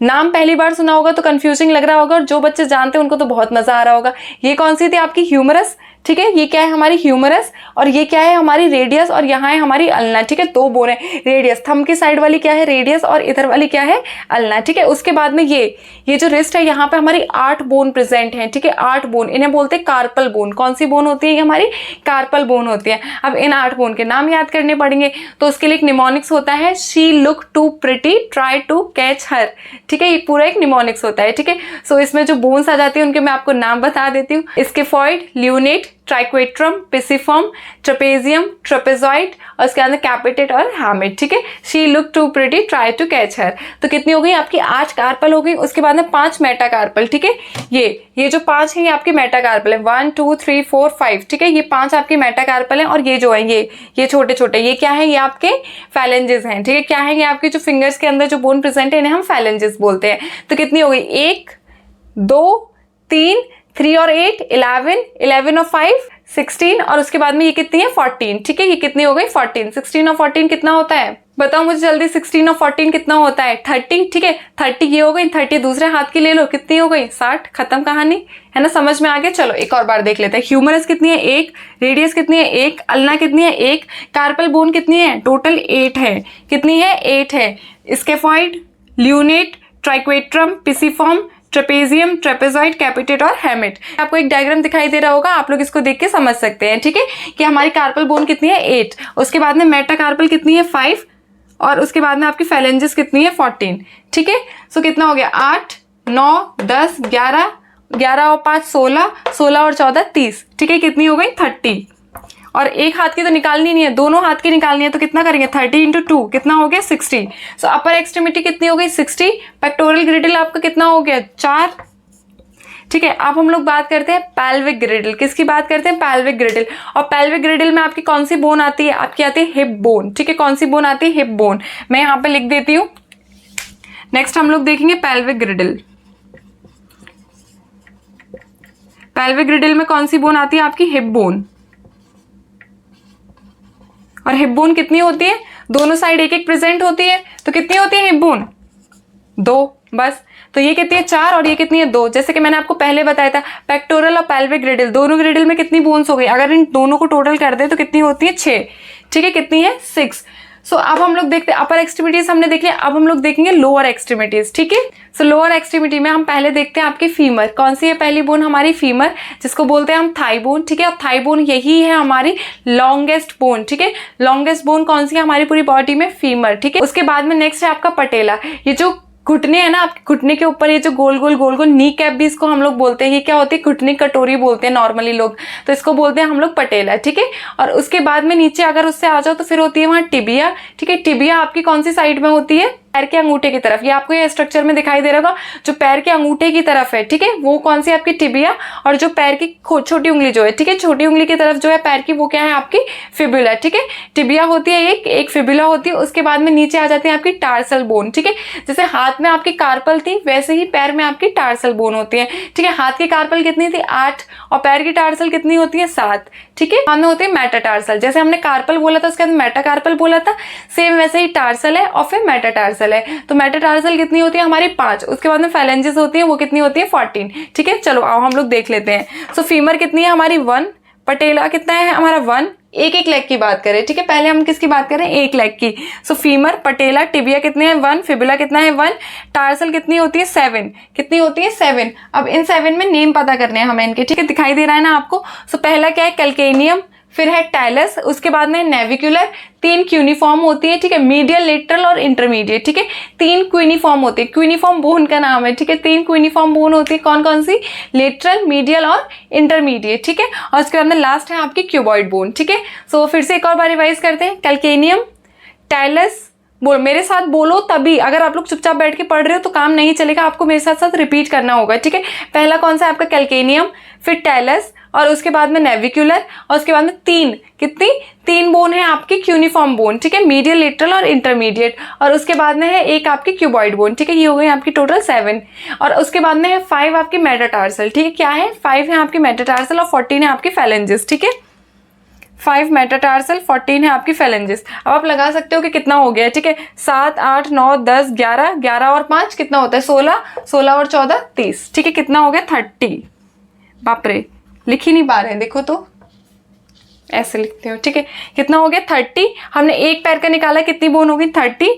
नाम पहली बार सुना होगा तो कंफ्यूजिंग लग रहा होगा, और जो बच्चे जानते हैं उनको तो बहुत मजा आ रहा होगा। ये कौन सी थी आपकी ह्यूमरस, ठीक है। ये क्या है हमारी ह्यूमरस, और ये क्या है हमारी रेडियस, और यहाँ है हमारी अल्ना, ठीक है। 2 बोन है, रेडियस, थंब की साइड वाली क्या है रेडियस, और इधर वाली क्या है अल्ना, ठीक है। उसके बाद में ये जो रिस्ट है, यहाँ पे हमारी 8 बोन प्रेजेंट है, ठीक है। 8 बोन, इन्हें बोलते हैं कार्पल बोन। कौन सी बोन होती है, ये हमारी कार्पल बोन होती है। अब इन 8 बोन के नाम याद करने पड़ेंगे, तो उसके लिए एक निमोनिक्स होता है, she look to pretty try to catch her, ठीक है। ये पूरा एक निमोनिक्स होता है, ठीक है। सो इसमें जो बोन्स आ जाती है उनके मैं आपको नाम बता देती हूँ, scaphoid, lunate, triquetrum, pisiform, trapezium, trapezoid और उसके अंदर कैपिटेट और हैमिट। ठीक है, she look to pretty, try to catch her. तो कितनी हो गई आपकी 8 कार्पल हो गई। उसके बाद में 5 मेटाकार्पल। ठीक है, ये जो 5 है ये आपकी मेटाकार्पल है, 1 2 3 4 5। ठीक है, ये 5 आपकी मेटाकार्पल है और ये जो है ये छोटे छोटे ये क्या है, ये आपके फैलेंजेस हैं। ठीक है, क्या है ये आपके जो फिंगर्स के अंदर जो बोन प्रेजेंट है इन्हें हम फैलेंजेस बोलते हैं। तो कितनी हो गई 1 2 3 3 और 8 11 11 और 5 16 और उसके बाद में ये कितनी है 14। ठीक है, ये कितनी हो गई 14। 16 और 14 कितना होता है बताओ मुझे जल्दी। 16 और 14 कितना होता है 30। ठीक है, 30 ये हो गई, 30 दूसरे हाथ की ले लो, कितनी हो गई 60। खत्म कहानी, है ना, समझ में आ गया। चलो एक और बार देख लेते हैं। ह्यूमरस कितनी है 1, रेडियस कितनी है 1, अल्ना कितनी है 1, कार्पल बोन कितनी है टोटल 8 है। कितनी है 8 है। Scaphoid, lunate, triquetrum, pisiform, trapezium, trapezoid, कैपिटेट और हैमिट। आपको एक डायग्राम दिखाई दे रहा होगा, आप लोग इसको देख के समझ सकते हैं। ठीक है, कि हमारी कार्पल बोन कितनी है 8, उसके बाद में मेटाकार्पल कितनी है 5 और उसके बाद में आपकी फैलेंजेस कितनी है 14। ठीक है, सो कितना हो गया 8 9 10 11 11 और 5 16 16 और 14 30। ठीक है, कितनी हो गई 30। और एक हाथ की तो निकालनी नहीं है, दोनों हाथ की निकालनी है। तो कितना करेंगे 30 × 2 कितना हो गया 60। सो अपर एक्सट्रीमिटी कितनी हो गई 60। पेक्टोरल ग्रिडल आपका कितना हो गया 4। ठीक है, अब हम लोग बात करते हैं पैल्विक ग्रिडल। किसकी बात करते हैं पैल्विक ग्रिडल। और पैल्विक ग्रिडल में आपकी कौन सी बोन आती है, आपकी आती है हिप बोन। ठीक है, कौन सी बोन आती है हिप बोन, मैं यहाँ पे लिख देती हूँ। नेक्स्ट हम लोग देखेंगे पैल्विक ग्रिडल। पैल्विक ग्रिडल में कौन सी बोन आती है आपकी हिप बोन। और हिप बोन कितनी होती है, दोनों साइड एक एक प्रेजेंट होती है। तो कितनी होती है हिप बोन 2 बस। तो ये कितनी है 4 और ये कितनी है 2। जैसे कि मैंने आपको पहले बताया था पेक्टोरल और पैल्विक ग्रिडल दोनों ग्रिडल में कितनी बोन्स हो गई, अगर इन दोनों को टोटल कर दे तो कितनी होती है 6। ठीक है, कितनी है 6। सो अब हम लोग देखते हैं अपर एक्सट्रीमिटीज हमने देख लिया, अब हम लोग देखेंगे लोअर एक्सट्रीमिटीज। ठीक है, सो लोअर एक्सट्रीमिटी में हम पहले देखते हैं आपकी फीमर। कौन सी है पहली बोन हमारी फीमर, जिसको बोलते हैं हम थाई बोन। ठीक है, और थाई बोन यही है हमारी लॉन्गेस्ट बोन। ठीक है, लॉन्गेस्ट बोन कौन सी है हमारी पूरी बॉडी में फीमर। ठीक है, उसके बाद में नेक्स्ट है आपका पटेला। ये जो घुटने है ना आपके, घुटने के ऊपर ये जो गोल गोल नी कैप भी इसको हम लोग बोलते हैं। ये क्या होती है घुटने कटोरी बोलते हैं नॉर्मली लोग, तो इसको बोलते हैं हम लोग पटेला। ठीक है, और उसके बाद में नीचे अगर उससे आ जाओ तो फिर होती है वहां टिबिया। ठीक है, टिबिया आपकी कौन सी साइड में होती है, पैर के अंगूठे की तरफ। ये आपको ये स्ट्रक्चर में दिखाई दे रहा होगा, जो पैर के अंगूठे की तरफ है। ठीक है, वो कौन सी आपकी टिबिया, और जो पैर की छोटी उंगली जो है, ठीक है, छोटी उंगली की तरफ जो है पैर की, वो क्या है आपकी फिबुला। ठीक है, टिबिया होती है एक फिबुला होती है। उसके बाद में नीचे आ जाती है आपकी टार्सल बोन। ठीक है, जैसे हाथ में आपकी कार्पल थी वैसे ही पैर में आपकी टार्सल बोन होती है। ठीक है, हाथ की कार्पल कितनी थी 8 और पैर की टार्सल कितनी होती है 7। ठीक है, बाद में होती है मेटाटार्सल। जैसे हमने कार्पल बोला था उसके बाद मेटाकार्पल बोला था, सेम वैसे ही टार्सल है और फिर मेटाटार्सल है। तो मेटाटार्सल कितनी होती है हमारी 5। उसके बाद में फैलेंजेस होती है, वो कितनी होती है 14। ठीक है, चलो आओ हम लोग देख लेते हैं। सो फीमर कितनी है हमारी 1, पटेला कितना है हमारा 1। एक एक लेग की बात करें। ठीक है, पहले हम किसकी बात करें एक लेग की। सो फीमर, पटेला, टिबिया कितने हैं 1, फिबुला कितना है 1, टार्सल कितनी होती है 7। कितनी होती है 7। अब इन 7 में नेम पता करने हैं हमें इनके। ठीक है, दिखाई दे रहा है ना आपको। सो पहला क्या है कैल्केनियम, फिर है टैलस, उसके बाद में नेविकुलर, 3 क्यूनिफॉर्म होती है। ठीक है, मीडियल, लेटरल और इंटरमीडिएट। ठीक है, 3 क्यूनिफॉर्म होती है, क्यूनिफॉर्म बोन का नाम है। ठीक है, 3 क्यूनिफॉर्म बोन होती है, कौन कौन सी, लेटरल, मीडियल और इंटरमीडिएट। ठीक है, और उसके बाद में लास्ट है आपकी क्यूबॉइड बोन। ठीक है, सो फिर से एक और बार रिवाइज करते हैं। कैल्केनियम, टैलस, मेरे साथ बोलो तभी, अगर आप लोग चुपचाप बैठ के पढ़ रहे हो तो काम नहीं चलेगा, आपको मेरे साथ साथ रिपीट करना होगा। ठीक है, पहला कौन सा है आपका कैल्केनियम, फिर टैलस और उसके बाद में नेविकुलर और उसके बाद में 3 बोन है आपकी क्यूनिफॉर्म बोन। ठीक है, मीडियल, लेटरल और इंटरमीडिएट, और उसके बाद में है एक आपकी क्यूबॉइड बोन। ठीक है, ये हो गई आपकी टोटल 7, और उसके बाद में है 5 आपकी मेटाटार्सल। ठीक है, क्या है 5 है आपकी मेटाटार्सल और 14 है आपकी फैलेंजेस। ठीक है, 5 मेटाटार्सल, 14 है आपकी फैलेंजेस। अब आप लगा सकते हो कि कितना हो गया। ठीक है, 7 8 9 10 11 11 और 5 कितना होता है 16 16 और 14 30। ठीक है, कितना हो गया 30। बाप रे, लिख ही नहीं पा रहे हैं, देखो तो ऐसे लिखते हो। ठीक है, कितना हो गया 30। हमने एक पैर का निकाला, कितनी बोन होगी 30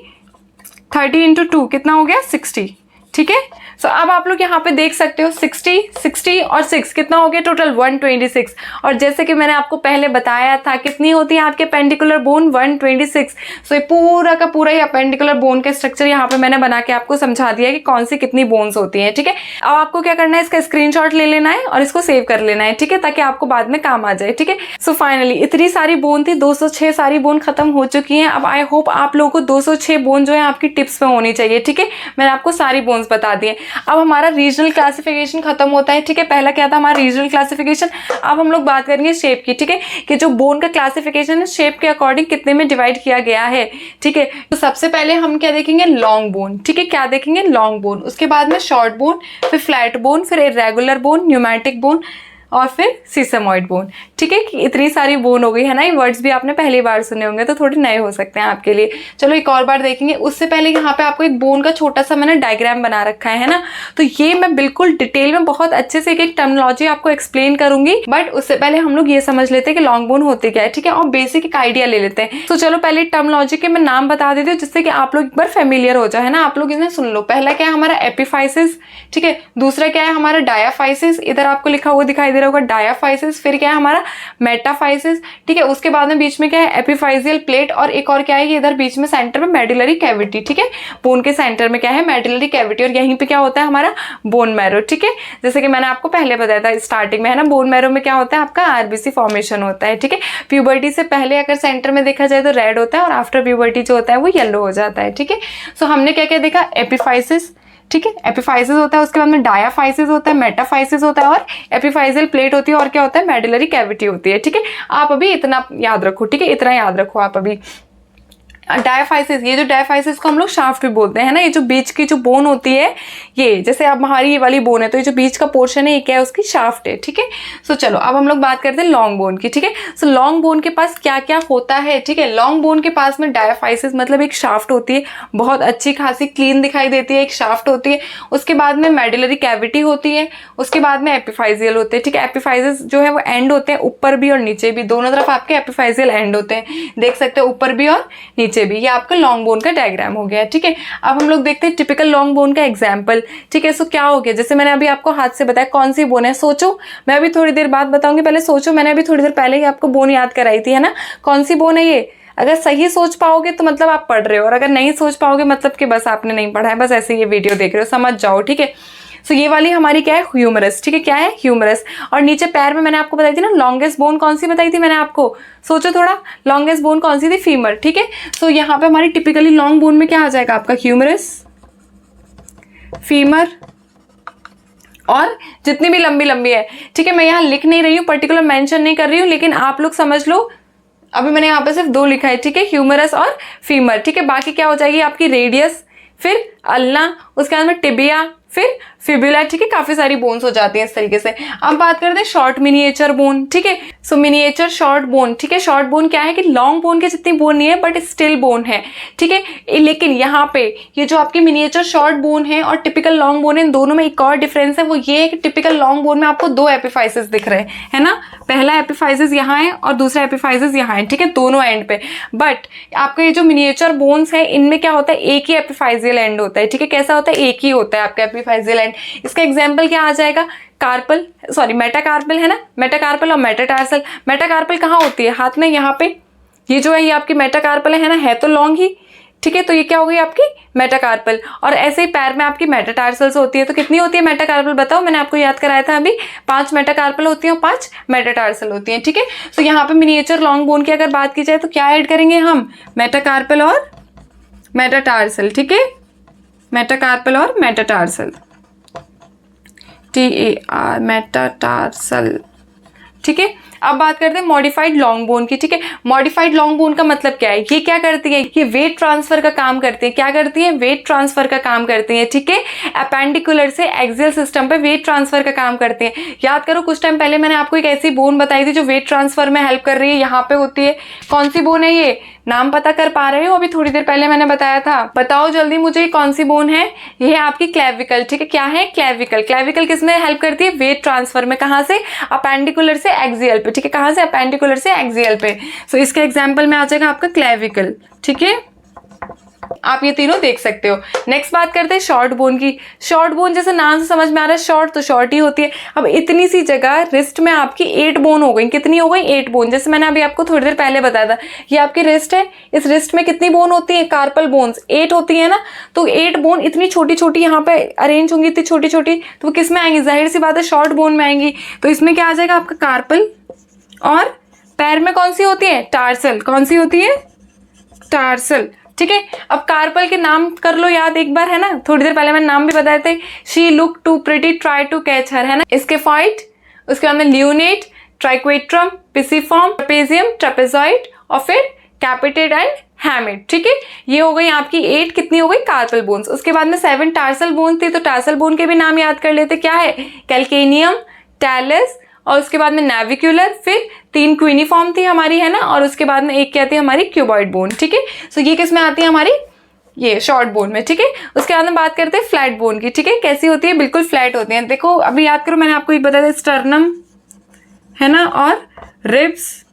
× 2 कितना हो गया 60। ठीक है, सो अब आप लोग यहाँ पे देख सकते हो 60, 60 और 6 कितना हो गया टोटल 126। और जैसे कि मैंने आपको पहले बताया था कितनी होती है आपके अपेंडिकुलर बोन 126। सो ये पूरा का पूरा ही अपेंडिकुलर बोन का स्ट्रक्चर यहाँ पे मैंने बना के आपको समझा दिया कि कौन सी कितनी बोन्स होती हैं। ठीक है, अब आपको क्या करना है, इसका स्क्रीनशॉट ले लेना है और इसको सेव कर लेना है। ठीक है, ताकि आपको बाद में काम आ जाए। ठीक है, सो फाइनली इतनी सारी बोन थी, 206 सारी बोन खत्म हो चुकी हैं। अब आई होप आप लोगों को 206 बोन जो है आपकी टिप्स में होनी चाहिए। ठीक है, मैंने आपको सारी बोन्स बता दी है। अब हमारा रीजनल क्लासिफिकेशन खत्म होता है। ठीक है, पहला क्या था हमारा रीजनल क्लासिफिकेशन। अब हम लोग बात करेंगे शेप की। ठीक है, कि जो बोन का क्लासिफिकेशन है शेप के अकॉर्डिंग कितने में डिवाइड किया गया है। ठीक है, तो सबसे पहले हम क्या देखेंगे, लॉन्ग बोन। ठीक है, क्या देखेंगे, लॉन्ग बोन। उसके बाद में शॉर्ट बोन, फिर फ्लैट बोन, फिर इरेगुलर बोन, न्यूमैटिक बोन और फिर सीसमॉइड बोन। ठीक है, कि इतनी सारी बोन हो गई है ना। ये वर्ड्स भी आपने पहली बार सुने होंगे तो थोड़े नए हो सकते हैं आपके लिए। चलो एक और बार देखेंगे। उससे पहले यहाँ पे आपको एक बोन का छोटा सा मैंने डायग्राम बना रखा है ना। तो ये मैं बिल्कुल डिटेल में बहुत अच्छे से एक एक टर्मिनोलॉजी आपको एक्सप्लेन करूंगी, बट उससे पहले हम लोग ये समझ लेते हैं कि लॉन्ग बोन होती क्या है। ठीक है, और बेसिक एक आइडिया ले लेते हैं। तो चलो पहले टर्मिनोलॉजी के मैं नाम बता देती हूँ जिससे कि आप लोग एक बार फेमिलियर हो जाए, है ना। आप लोग इन्हें सुन लो। पहला क्या है हमारा एपिफाइसिस। ठीक है, दूसरा क्या है हमारा डायाफाइसिस, इधर आपको लिखा हुआ दिखाई दे रहा होगा डायाफाइसिस। फिर क्या है हमारा मेटाफाइसिस। ठीक है, उसके बाद में बीच में क्या है एपिफाइजियल प्लेट, और एक और क्या है ये इधर बीच में सेंटर में मेडुलरी कैविटी। ठीक है, बोन के सेंटर में क्या है मेडुलरी कैविटी, और यहीं पे क्या होता है हमारा बोन मैरो। ठीक है, जैसे कि मैंने आपको पहले बताया था स्टार्टिंग में, है ना। बोन मैरो में क्या होता है आपका आरबीसी फॉर्मेशन होता है। ठीक है, प्यूबर्टी से पहले अगर सेंटर में देखा जाए तो रेड होता है और आफ्टर प्यूबर्टी जो होता है वो येलो हो जाता है। ठीक है, सो हमने क्या क्या देखा, एपिफाइसिस। ठीक है, एपिफाइसिस होता है, उसके बाद में डायाफाइसिस होता है, मेटाफाइसिस होता है और एपिफाइजियल प्लेट होती है, और क्या होता है मेडुलरी कैविटी होती है। ठीक है, आप अभी इतना याद रखो। ठीक है, इतना याद रखो आप अभी। डायाफाइसिस, ये जो डायाफाइसिस को हम लोग शाफ्ट भी बोलते हैं ना। ये जो बीच की जो बोन होती है, ये जैसे अब हमारी ये वाली बोन है तो ये जो बीच का पोर्शन है ये क्या है उसकी शाफ्ट है। ठीक है, सो चलो अब हम लोग बात करते हैं लॉन्ग बोन की। ठीक है, सो लॉन्ग बोन के पास क्या क्या होता है। ठीक है, लॉन्ग बोन के पास में डायाफाइसिस मतलब एक शाफ्ट होती है, बहुत अच्छी खासी क्लीन दिखाई देती है, एक शाफ्ट होती है। उसके बाद में मेडुलरी कैविटी होती है, उसके बाद में एपिफाइजियल होते हैं। ठीक है, एपिफाइसिस जो है वो एंड होते हैं, ऊपर भी और नीचे भी, दोनों तरफ आपके एपिफाइजियल एंड होते हैं। देख सकते हो ऊपर भी और नीचे भी। ये आपका लॉन्ग बोन का डायग्राम हो गया। ठीक है, अब हम लोग देखते हैं टिपिकल लॉन्ग बोन का एग्जांपल। ठीक है, सो क्या हो गया, जैसे मैंने अभी आपको हाथ से बताया कौन सी बोन है, सोचो। मैं अभी थोड़ी देर बाद बताऊंगी, पहले सोचो। मैंने अभी थोड़ी देर पहले ही आपको बोन याद कराई थी, है ना। कौन सी बोन है ये, अगर सही सोच पाओगे तो मतलब आप पढ़ रहे हो, और अगर नहीं सोच पाओगे मतलब कि बस आपने नहीं पढ़ा है, बस ऐसे ये वीडियो देख रहे हो, समझ जाओ। ठीक है, सो ये वाली हमारी क्या है, ह्यूमरस। ठीक है, क्या है, ह्यूमरस। और नीचे पैर में मैंने आपको बताई थी ना लॉन्गेस्ट बोन कौन सी बताई थी मैंने आपको, सोचो थोड़ा, लॉन्गेस्ट बोन कौन सी थी, फीमर। ठीक है, सो यहाँ पे हमारी टिपिकली लॉन्ग बोन में क्या आ जाएगा आपका, ह्यूमरस, फीमर और जितनी भी लंबी लंबी है। ठीक है, मैं यहाँ लिख नहीं रही हूँ, पर्टिकुलर मेंशन नहीं कर रही हूँ, लेकिन आप लोग समझ लो। अभी मैंने यहाँ पे सिर्फ दो लिखा है। ठीक है, ह्यूमरस और फीमर। ठीक है, बाकी क्या हो जाएगी आपकी रेडियस, फिर अल्ना, उसके बाद में टिबिया, फिर फिबुला। ठीक है, काफी सारी बोन्स हो जाती हैं इस तरीके से। अब बात करते हैं शॉर्ट मिनिएचर बोन। ठीक है, सो मिनिएचर शॉर्ट बोन। ठीक है, शॉर्ट बोन क्या है कि लॉन्ग बोन के जितनी बोन नहीं है बट स्टिल बोन है। ठीक है, लेकिन यहाँ पे ये जो आपकी मिनिएचर शॉर्ट बोन है और टिपिकल लॉन्ग बोन है, इन दोनों में एक और डिफरेंस है, वो ये है कि टिपिकल लॉन्ग बोन में आपको दो एपिफाइसिस दिख रहे हैं, है ना। पहला एपिफाइसिस यहाँ है और दूसरा एपिफाइसिस यहाँ है। ठीक है, दोनों एंड पे। बट आपका ये जो मिनिएचर बोन्स है इनमें क्या होता है, एक ही एपिफाइजियल एंड होता है। ठीक है, कैसा होता है, एक ही होता है आपका एपिफाइजियल एंड। इसका एग्जाम्पल क्या आ जाएगा, कार्पल, सॉरी मेटाकार्पल, है ना। मेटाकार्पल और मेटाटार्सल। मेटाकार्पल कहाँ होती है, हाथ में, यहाँ पे। ये जो है ये आपकी मेटाकार्पल है ना, है तो लॉन्ग ही। ठीक है, तो ये क्या हो गई आपकी मेटाकार्पल। और ऐसे ही पैर में आपकी मेटाटार्सल्स होती है। तो कितनी होती है मेटाकार्पल, बताओ, मैंने आपको याद कराया था अभी, 5 मेटाकार्पल होती है और 5 मेटाटार्सल होती हैं। ठीक है, तो यहाँ पे मिनिएचर लॉन्ग बोन की अगर बात की जाए तो क्या ऐड करेंगे हम, मेटाकार्पल और मेटाटार्सल। ठीक है, मेटाकार्पल और मेटाटार्सल, TAR, मेटाटार्सल। ठीक है, अब बात करते हैं मॉडिफाइड लॉन्ग बोन की। ठीक है, मॉडिफाइड लॉन्ग बोन का मतलब क्या है, ये क्या करती है, ये वेट ट्रांसफर का काम करती है। क्या करती है, वेट ट्रांसफर का काम करती है। ठीक है, अपेंडिकुलर से एक्सियल सिस्टम पे वेट ट्रांसफर का काम करती है। याद करो, कुछ टाइम पहले मैंने आपको एक ऐसी बोन बताई थी जो वेट ट्रांसफर में हेल्प कर रही है, यहाँ पे होती है। कौन सी बोन है ये, नाम पता कर पा रहे हो, अभी थोड़ी देर पहले मैंने बताया था, बताओ जल्दी मुझे कौन सी बोन है। ये है आपकी क्लेविकल। ठीक है, क्या है, क्लेविकल। क्लेविकल किसमें हेल्प करती है, वेट ट्रांसफर में। कहाँ से, अपेंडिकुलर से एक्सियल पे। ठीक है, कहाँ से, अपेंडिकुलर से एक्सियल पे। सो इसके एग्जाम्पल में आ जाएगा आपका क्लेविकल। ठीक है, आप ये तीनों देख सकते हो। नेक्स्ट बात करते हैं शॉर्ट बोन की। शॉर्ट बोन जैसे नाम से समझ में आ रहा है शॉर्ट, तो शॉर्ट ही होती है। अब इतनी सी जगह रिस्ट में आपकी 8 बोन हो गई। कितनी हो गई? 8 बोन। जैसे मैंने अभी आपको थोड़ी देर पहले बताया था, ये आपकी रिस्ट है, इस रिस्ट में कितनी बोन होती है? कार्पल बोन्स 8 होती है ना। तो 8 बोन इतनी छोटी छोटी यहाँ पे अरेंज होंगी, इतनी छोटी छोटी, तो वो किस में आएंगी? जाहिर सी बात है शॉर्ट बोन में आएंगी। तो इसमें क्या आ जाएगा आपका? कार्पल। और पैर में कौन सी होती है? टार्सल। कौन सी होती है? टार्सल। ठीक है, अब कार्पल के नाम कर लो याद एक बार, है ना। थोड़ी देर पहले मैंने नाम भी बताए थे, she look to pretty, try to catch her, है ना। स्केफाइट, उसके बाद में lunate, triquetrum, pisiform, trapezium, trapezoid, और फिर कैपिटेड एंड हैमिड। ठीक है, ये हो गई आपकी 8, कितनी हो गई? Carpal bones. उसके बाद में 7 टार्सल बोन थी, तो टार्सल बोन के भी नाम याद कर लेते। क्या है? कैल्केनियम, टैलस, और उसके बाद में नेविक्यूलर, फिर 3 क्विनिफॉर्म थी हमारी, है ना, और उसके बाद में एक क्या थी हमारी? Cuboid bone. ठीक है, सो ये किस में आती है हमारी? ये शॉर्ट बोन में। ठीक है, उसके बाद में बात करते हैं फ्लैट बोन की। ठीक है, कैसी होती है? बिल्कुल फ्लैट होती है। देखो अभी याद करो, मैंने आपको एक बताया था, स्टर्नम, है ना, और रिब्स,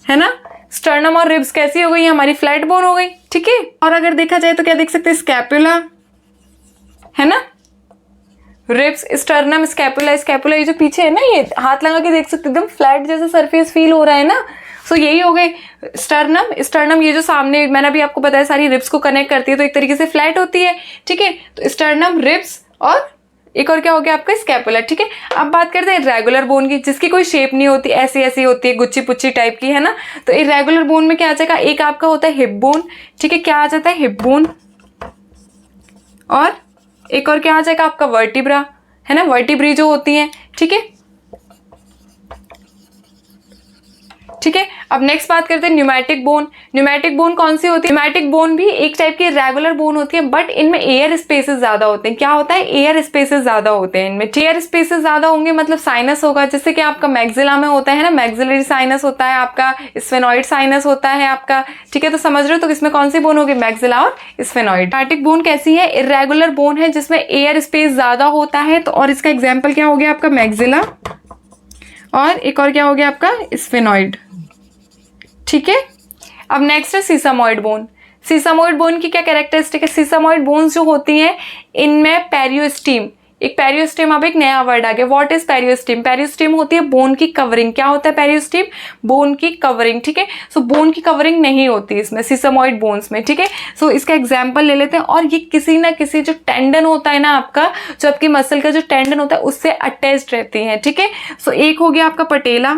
है ना। स्टर्नम और रिब्स कैसी हो गई? हमारी फ्लैट बोन हो गई। ठीक है, और अगर देखा जाए तो क्या देख सकते हैं? स्कैपुला, है ना, रिब्स, स्टर्नम, स्कैपुला। स्कैपुला ये जो पीछे है ना, ये हाथ लगा के देख सकते एकदम फ्लैट जैसा सरफेस फील हो रहा है ना। सो यही हो गए स्टर्नम। स्टर्नम ये जो सामने मैंने अभी आपको बताया सारी रिब्स को कनेक्ट करती है, तो एक तरीके से फ्लैट होती है। ठीक है, तो स्टर्नम, रिब्स, और एक और क्या हो गया आपका? स्कैपुला। ठीक है, अब बात करते हैं इरेगुलर बोन की, जिसकी कोई शेप नहीं होती, ऐसी ऐसी होती है, गुच्ची पुच्ची टाइप की, है ना। तो इरेगुलर बोन में क्या आ जाएगा? एक आपका होता है हिप बोन। ठीक है, क्या आ जाता है? Hip bone. और एक और क्या आ जाएगा आपका? वर्टिब्रा, है ना, वर्टिब्री जो होती है। ठीक है, ठीक है, अब नेक्स्ट बात करते हैं न्यूमैटिक बोन। न्यूमैटिक बोन कौन सी होती है? न्यूमैटिक बोन भी एक टाइप की रेगुलर बोन होती है, बट इनमें एयर स्पेसेस ज्यादा होते हैं। क्या होता है? एयर स्पेसेस ज्यादा होते हैं इनमें। एयर स्पेसेस ज्यादा होंगे मतलब साइनस होगा, जैसे कि आपका मैक्सिला में होता है ना, मैक्सिलरी साइनस होता है आपका, स्फेनॉइड साइनस होता है आपका। ठीक है, तो समझ रहे हो, तो इसमें कौन सी बोन होगी? मैक्सिला और स्फेनॉइड। न्यूमैटिक बोन कैसी है? इरेगुलर बोन है, जिसमें एयर स्पेस ज्यादा होता है। तो और इसका एग्जाम्पल क्या हो गया आपका? मैक्सिला, और एक और क्या हो गया आपका? स्फेनॉइड। ठीक है, अब नेक्स्ट है सीसामॉइड बोन। सीसामॉइड बोन की क्या कैरेक्टरिस्टिक है? सीसामॉइड बोन्स जो होती हैं इनमें पेरियोस्टीम, एक पेरियोस्टीम, अब एक नया वर्ड आ गया। What is पेरियोस्टीम? पेरियोस्टीम होती है बोन की कवरिंग। क्या होता है पेरियोस्टीम? बोन की कवरिंग। ठीक है, सो बोन की कवरिंग नहीं होती इसमें, सीसामॉइड बोन्स में। ठीक है, सो इसका एग्जाम्पल ले लेते हैं। और ये किसी ना किसी जो टेंडन होता है ना आपका, जो आपकी मसल का जो टेंडन होता है उससे अटैच्ड रहती है। ठीक है, सो एक हो गया आपका पटेला।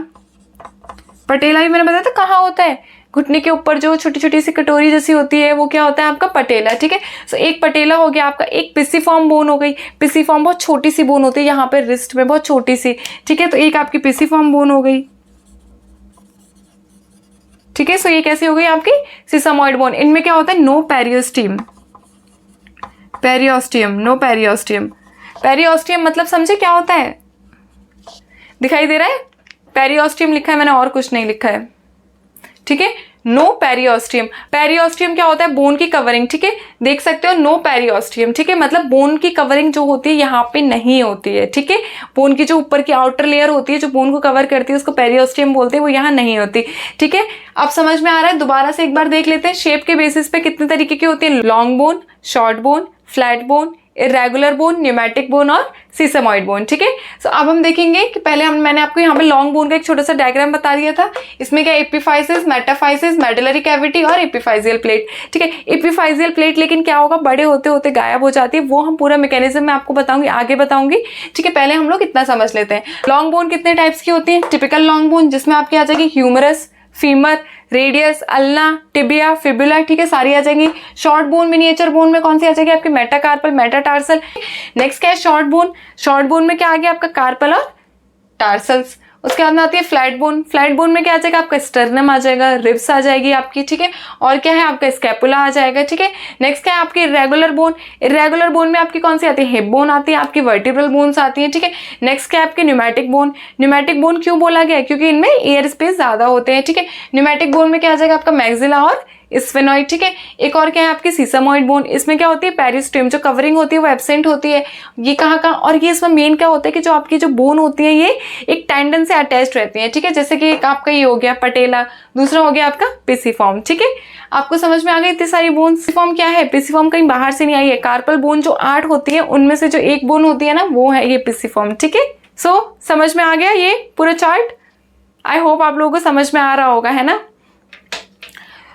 पटेला भी मैंने बताया था कहाँ होता है? घुटने के ऊपर जो छोटी छोटी सी कटोरी जैसी होती है, वो क्या होता है आपका? पटेला। ठीक है, सो एक पटेला हो गया आपका। एक पिसिफॉर्म बोन हो गई। पिसिफॉर्म बहुत छोटी सी बोन होती है यहाँ पे रिस्ट में, बहुत छोटी सी। ठीक है, तो एक आपकी पिसिफॉर्म बोन हो गई। ठीक है, सो ये कैसी हो गई आपकी? Sesamoid bone. इनमें क्या होता है? No periosteum, periosteum, no periosteum. Periosteum मतलब समझे क्या होता है? दिखाई दे रहा है? पेरियोस्टियम लिखा है मैंने, और कुछ नहीं लिखा है। ठीक है, नो पेरियोस्टियम। पेरियोस्टियम क्या होता है? बोन की कवरिंग। ठीक है, देख सकते हो नो पेरियोस्टियम। ठीक है, मतलब बोन की कवरिंग जो होती है यहाँ पे नहीं होती है। ठीक है, बोन की जो ऊपर की आउटर लेयर होती है जो बोन को कवर करती है उसको पेरियोस्टियम बोलते हैं, वो यहाँ नहीं होती। ठीक है, अब समझ में आ रहा है? दोबारा से एक बार देख लेते हैं। शेप के बेसिस पे कितने तरीके की होती है? Long bone, short bone, flat bone, irregular bone, pneumatic bone और सीसामॉइड बोन। ठीक है, सो अब हम देखेंगे कि पहले मैंने आपको यहाँ पे लॉन्ग बोन का एक छोटा सा डायग्राम बता दिया था। इसमें क्या? एपिफाइसिस, मेटाफाइसिस, मेडुलरी कैविटी और एपिफाइजियल प्लेट। ठीक है, एपिफाइजियल प्लेट लेकिन क्या होगा? बड़े होते होते गायब हो जाती है। वो हम पूरा मैकेनिज्म में आपको बताऊंगी, आगे बताऊंगी। ठीक है, पहले हम लोग इतना समझ लेते हैं। लॉन्ग बोन कितने टाइप्स की होती है? टिपिकल लॉन्ग बोन, जिसमें आपकी आ जाएगी humerus, femur, radius, ulna, tibia, fibula. ठीक है, सारी आ जाएंगी। शॉर्ट बोन, मिनिएचर बोन में कौन सी आ जाएगी? आपकी मेटाकार्पल, मेटाटार्सल। नेक्स्ट क्या है? Short bone. शॉर्ट बोन में क्या आ गया आपका? कार्पल और टार्सल्स। उसके बाद में आती है फ्लैट बोन। फ्लैट बोन में क्या आ जाएगा आपका? स्टर्नम आ जाएगा, रिब्स आ जाएगी आपकी। ठीक है, और क्या है आपका? स्कैपुला आ जाएगा। ठीक है, नेक्स्ट क्या है आपकी? Irregular bone. इरेगुलर बोन में आपकी कौन सी आती है? हिप बोन आती है, आपकी वर्टिब्रल बोन्स आती है। ठीक है, नेक्स्ट क्या है आपके? Pneumatic bone. न्यूमैटिक बोन क्यों बोला गया? क्योंकि इनमें एयर स्पेस ज्यादा होते हैं। ठीक है, न्यूमैटिक बोन में क्या आ जाएगा आपका? मैक्सिला और स्फेनॉइड, ठीक है। एक और क्या है आपकी सीसामॉइड बोन, इसमें क्या होती है पेरिस्टियम, जो कवरिंग होती है वो एब्सेंट होती है। ये कहाँ कहाँ, और ये इसमें मेन क्या होता है कि जो आपकी जो बोन होती है ये एक टेंडन से अटैच्ड रहती है, ठीक है। जैसे कि एक आपका ये हो गया पटेला, दूसरा हो गया आपका पिसिफॉर्म, ठीक है। आपको समझ में आ गई इतनी सारी बोन। पिसिफॉर्म क्या है, पिसिफॉर्म कहीं बाहर से नहीं आई है। कार्पल बोन जो 8 होती है उनमें से जो एक बोन होती है ना वो है ये पिसिफॉर्म, ठीक है। सो समझ में आ गया ये पूरा चार्ट। आई होप आप लोगों को समझ में आ रहा होगा, है ना।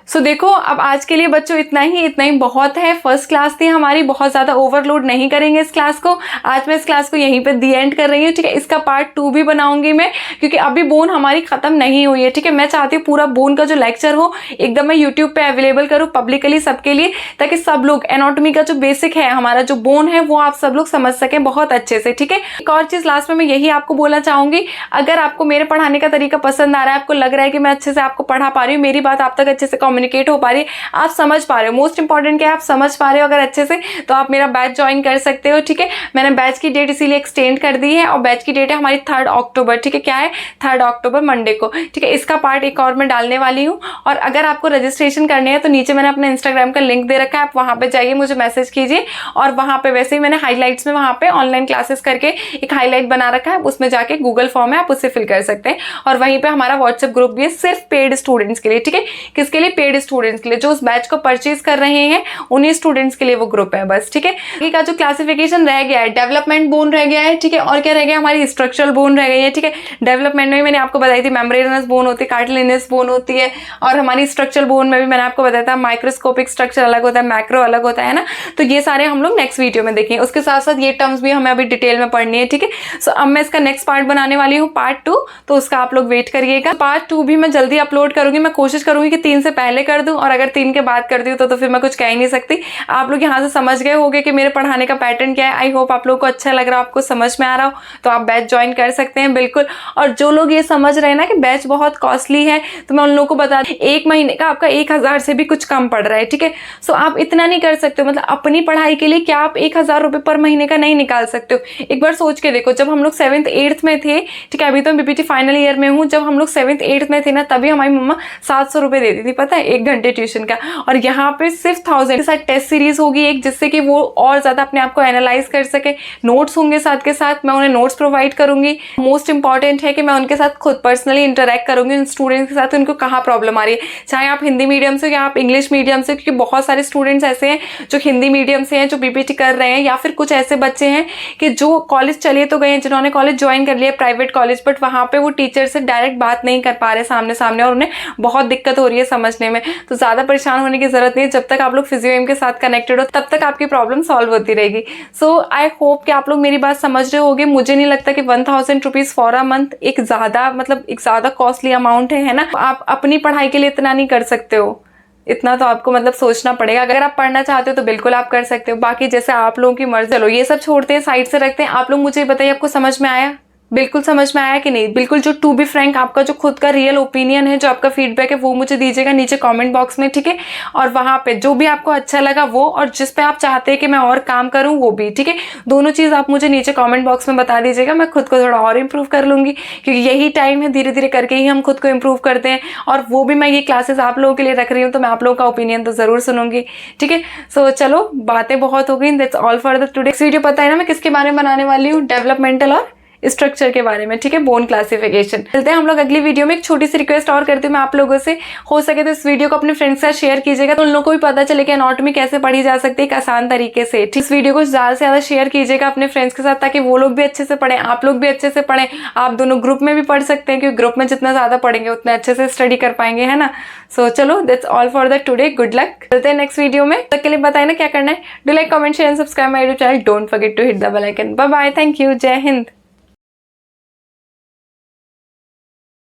सो देखो अब आज के लिए बच्चों इतना ही बहुत है। फर्स्ट क्लास थी हमारी, बहुत ज़्यादा ओवरलोड नहीं करेंगे इस क्लास को। आज मैं इस क्लास को यहीं पे दी एंड कर रही हूँ, ठीक है। इसका पार्ट 2 भी बनाऊंगी मैं, क्योंकि अभी बोन हमारी खत्म नहीं हुई है, ठीक है। मैं चाहती हूँ पूरा बोन का जो लेक्चर हो एकदम मैं यूट्यूब पे अवेलेबल करूँ पब्लिकली सबके लिए, ताकि सब लोग एनाटॉमी का जो बेसिक है हमारा जो बोन है वो आप सब लोग समझ सकें बहुत अच्छे से, ठीक है। एक और चीज़ लास्ट में मैं यही आपको बोलना चाहूँगी, अगर आपको मेरे पढ़ाने का तरीका पसंद आ रहा है, आपको लग रहा है कि मैं अच्छे से आपको पढ़ा पा रही हूँ, मेरी बात आप तक अच्छे से कम्युनिकेट हो पा रही है, आप समझ पा रहे हो, मोस्ट इंपॉर्टेंट क्या है आप समझ पा रहे हो अगर अच्छे से, तो आप मेरा बैच ज्वाइन कर सकते हो, ठीक है। मैंने बैच की डेट इसीलिए एक्सटेंड कर दी है, और बैच की डेट है हमारी 3 अक्टूबर, ठीक है। क्या है 3 अक्टूबर मंडे को, ठीक है। इसका पार्ट एक और मैं डालने वाली हूँ। और अगर आपको रजिस्ट्रेशन करनी है तो नीचे मैंने अपने इंस्टाग्राम का लिंक दे रखा है, आप वहाँ पे जाइए, मुझे मैसेज कीजिए, और वहाँ पे वैसे ही मैंने हाईलाइट्स में वहाँ पे ऑनलाइन क्लासेस करके एक हाईलाइट बना रखा है, उसमें जाके गूगल फॉर्म है आप उससे फिल कर सकते हैं। और वहीं पे हमारा व्हाट्सएप ग्रुप भी है सिर्फ पेड स्टूडेंट्स के लिए, ठीक है। किसके लिए, पेड स्टूडेंट्स के लिए, जो उस बैच को परचेज कर रहे हैं उन्हीं स्टूडेंट्स के लिए वो ग्रुप है बस, ठीक है। आगे का जो क्लासिफिकेशन रह गया है, डेवलपमेंट बोन रह गया है, ठीक है। और क्या रह गया, हमारी स्ट्रक्चरल बोन रह गई है, ठीक है। डेवलपमेंट में मैंने आपको बताई थी मेम्ब्रेनस बोन होती है, कार्टिलेजिनस बोन होती है, और हमारी स्ट्रक्चरल बोन में भी मैंने आपको बताया था माइक्रोस्कोपिक स्ट्रक्चर अलग होता है, मैक्रो अलग होता है ना। तो ये सारे हम लोग नेक्स्ट वीडियो में देखेंगे। उसके साथ साथ ये टर्म्स भी हमें अभी डिटेल में पढ़नी है, ठीक है। सो अब मैं इसका नेक्स्ट पार्ट बनाने वाली हूँ, पार्ट 2, तो उसका आप लोग वेट करिएगा। पार्ट 2 भी मैं जल्दी अपलोड करूंगी, मैं कोशिश करूंगी कि 3 से पहले कर दूं, और अगर 3 के बाद कर दूं तो फिर मैं कुछ कह ही नहीं सकती। आप लोग यहाँ से समझ गए होंगे कि मेरे पढ़ाने का पैटर्न क्या है। आई होप आप लोगों को अच्छा लग रहा हो, आपको समझ में आ रहा हो, तो आप बैच ज्वाइन कर सकते हैं बिल्कुल। और जो लोग ये समझ रहे हैं ना कि बैच बहुत कॉस्टली है, तो मैं उन लोगों को बता दूं 1 महीने का आपका 1000 से भी कुछ कम पड़ रहा है, ठीक है। सो आप इतना नहीं कर सकते हो, मतलब अपनी पढ़ाई के लिए क्या आप 1000 रुपये पर महीने का नहीं निकाल सकते हो। एक बार सोच के देखो, जब हम लोग 7th 8th में थे, ठीक है, अभी तो बीपीटी फाइनल ईयर में हूँ, जब हम लोग 7th 8th में थे ना, तभी हमारी मम्मा 700 रुपये देती थी, पता है, 1 घंटे ट्यूशन का। और यहाँ पे सिर्फ 1000 के साथ टेस्ट सीरीज होगी एक, जिससे कि वो और ज्यादा अपने आप को एनालाइज कर सके। नोट्स होंगे साथ के साथ, मैं उन्हें नोट्स प्रोवाइड करूंगी। मोस्ट इंपॉर्टेंट है कि मैं उनके साथ खुद पर्सनली इंटरेक्ट करूंगी, उन स्टूडेंट्स के साथ, उनको कहाँ प्रॉब्लम आ रही है, चाहे आप हिंदी मीडियम से या आप इंग्लिश मीडियम से, क्योंकि बहुत सारे स्टूडेंट्स ऐसे हैं जो हिंदी मीडियम से हैं जो बीपीटी कर रहे हैं, या फिर कुछ ऐसे बच्चे हैं कि जो कॉलेज चले तो गए, जिन्होंने कॉलेज ज्वाइन कर लिया प्राइवेट कॉलेज, बट वहाँ पे वो टीचर से डायरेक्ट बात नहीं कर पा रहे सामने सामने, और उन्हें बहुत दिक्कत हो रही है समझने में। तो ज़्यादा परेशान होने की जरूरत नहीं है, जब तक आप लोग फिजियो एम के साथ कनेक्टेड हो तब तक आपकी प्रॉब्लम सॉल्व होती रहेगी। सो आई होप कि आप लोग मेरी बात समझ रहे होगे। मुझे नहीं लगता कि 1000 रुपीज़ फॉर अ मंथ एक ज़्यादा कॉस्टली अमाउंट है ना। आप अपनी पढ़ाई के लिए इतना नहीं कर सकते हो, इतना तो आपको मतलब सोचना पड़ेगा। अगर आप पढ़ना चाहते हो तो बिल्कुल आप कर सकते हो, बाकी जैसे आप लोगों की मर्जी। चलो ये सब छोड़ते हैं, साइड से रखते हैं। आप लोग मुझे बताइए आपको समझ में आया, बिल्कुल समझ में आया कि नहीं। बिल्कुल जो टू बी फ्रैंक आपका जो खुद का रियल ओपिनियन है, जो आपका फीडबैक है, वो मुझे दीजिएगा नीचे कमेंट बॉक्स में, ठीक है। और वहां पे जो भी आपको अच्छा लगा वो, और जिस पे आप चाहते हैं कि मैं और काम करूं वो भी, ठीक है। दोनों चीज आप मुझे नीचे कमेंट बॉक्स में बता दीजिएगा, मैं खुद को थोड़ा और इम्प्रूव कर लूंगी, क्योंकि यही टाइम है, धीरे धीरे करके ही हम खुद को इम्प्रूव करते हैं। और वो भी मैं ये क्लासेस आप लोगों के लिए रख रही हूँ, तो मैं आप लोगों का ओपिनियन तो जरूर सुनूंगी, ठीक है। सो चलो बातें बहुत हो गई, that's all for the today. Video पता है ना मैं किसके बारे में बनाने वाली हूँ, डेवलपमेंटल और स्ट्रक्चर के बारे में, ठीक है, बोन क्लासिफिकेशन। चलते हैं हम लोग अगली वीडियो में। एक छोटी सी रिक्वेस्ट और करती हूँ मैं आप लोगों से, हो सके तो इस वीडियो को अपने फ्रेंड्स के साथ शेयर कीजिएगा, तो उन लोगों को भी पता चले कि एनाटॉमी कैसे पढ़ी जा सकती है एक आसान तरीके से। इस वीडियो को ज्यादा से ज्यादा शेयर कीजिएगा अपने फ्रेंड्स के साथ, ताकि वो लोग भी अच्छे से पढ़ें, आप लोग भी अच्छे से पढ़ें। आप दोनों ग्रुप में भी पढ़ सकते हैं, क्योंकि ग्रुप में जितना ज्यादा पढ़ेंगे उतने अच्छे से स्टडी कर पाएंगे, है ना। सो चलो that's all for the today, good luck. चलते हैं नेक्स्ट वीडियो में, तब के लिए बताए ना क्या करना है। Do like, comment, share and subscribe my YouTube channel. Don't forget to hit the bell icon. Bye bye, thank you, Jai Hind.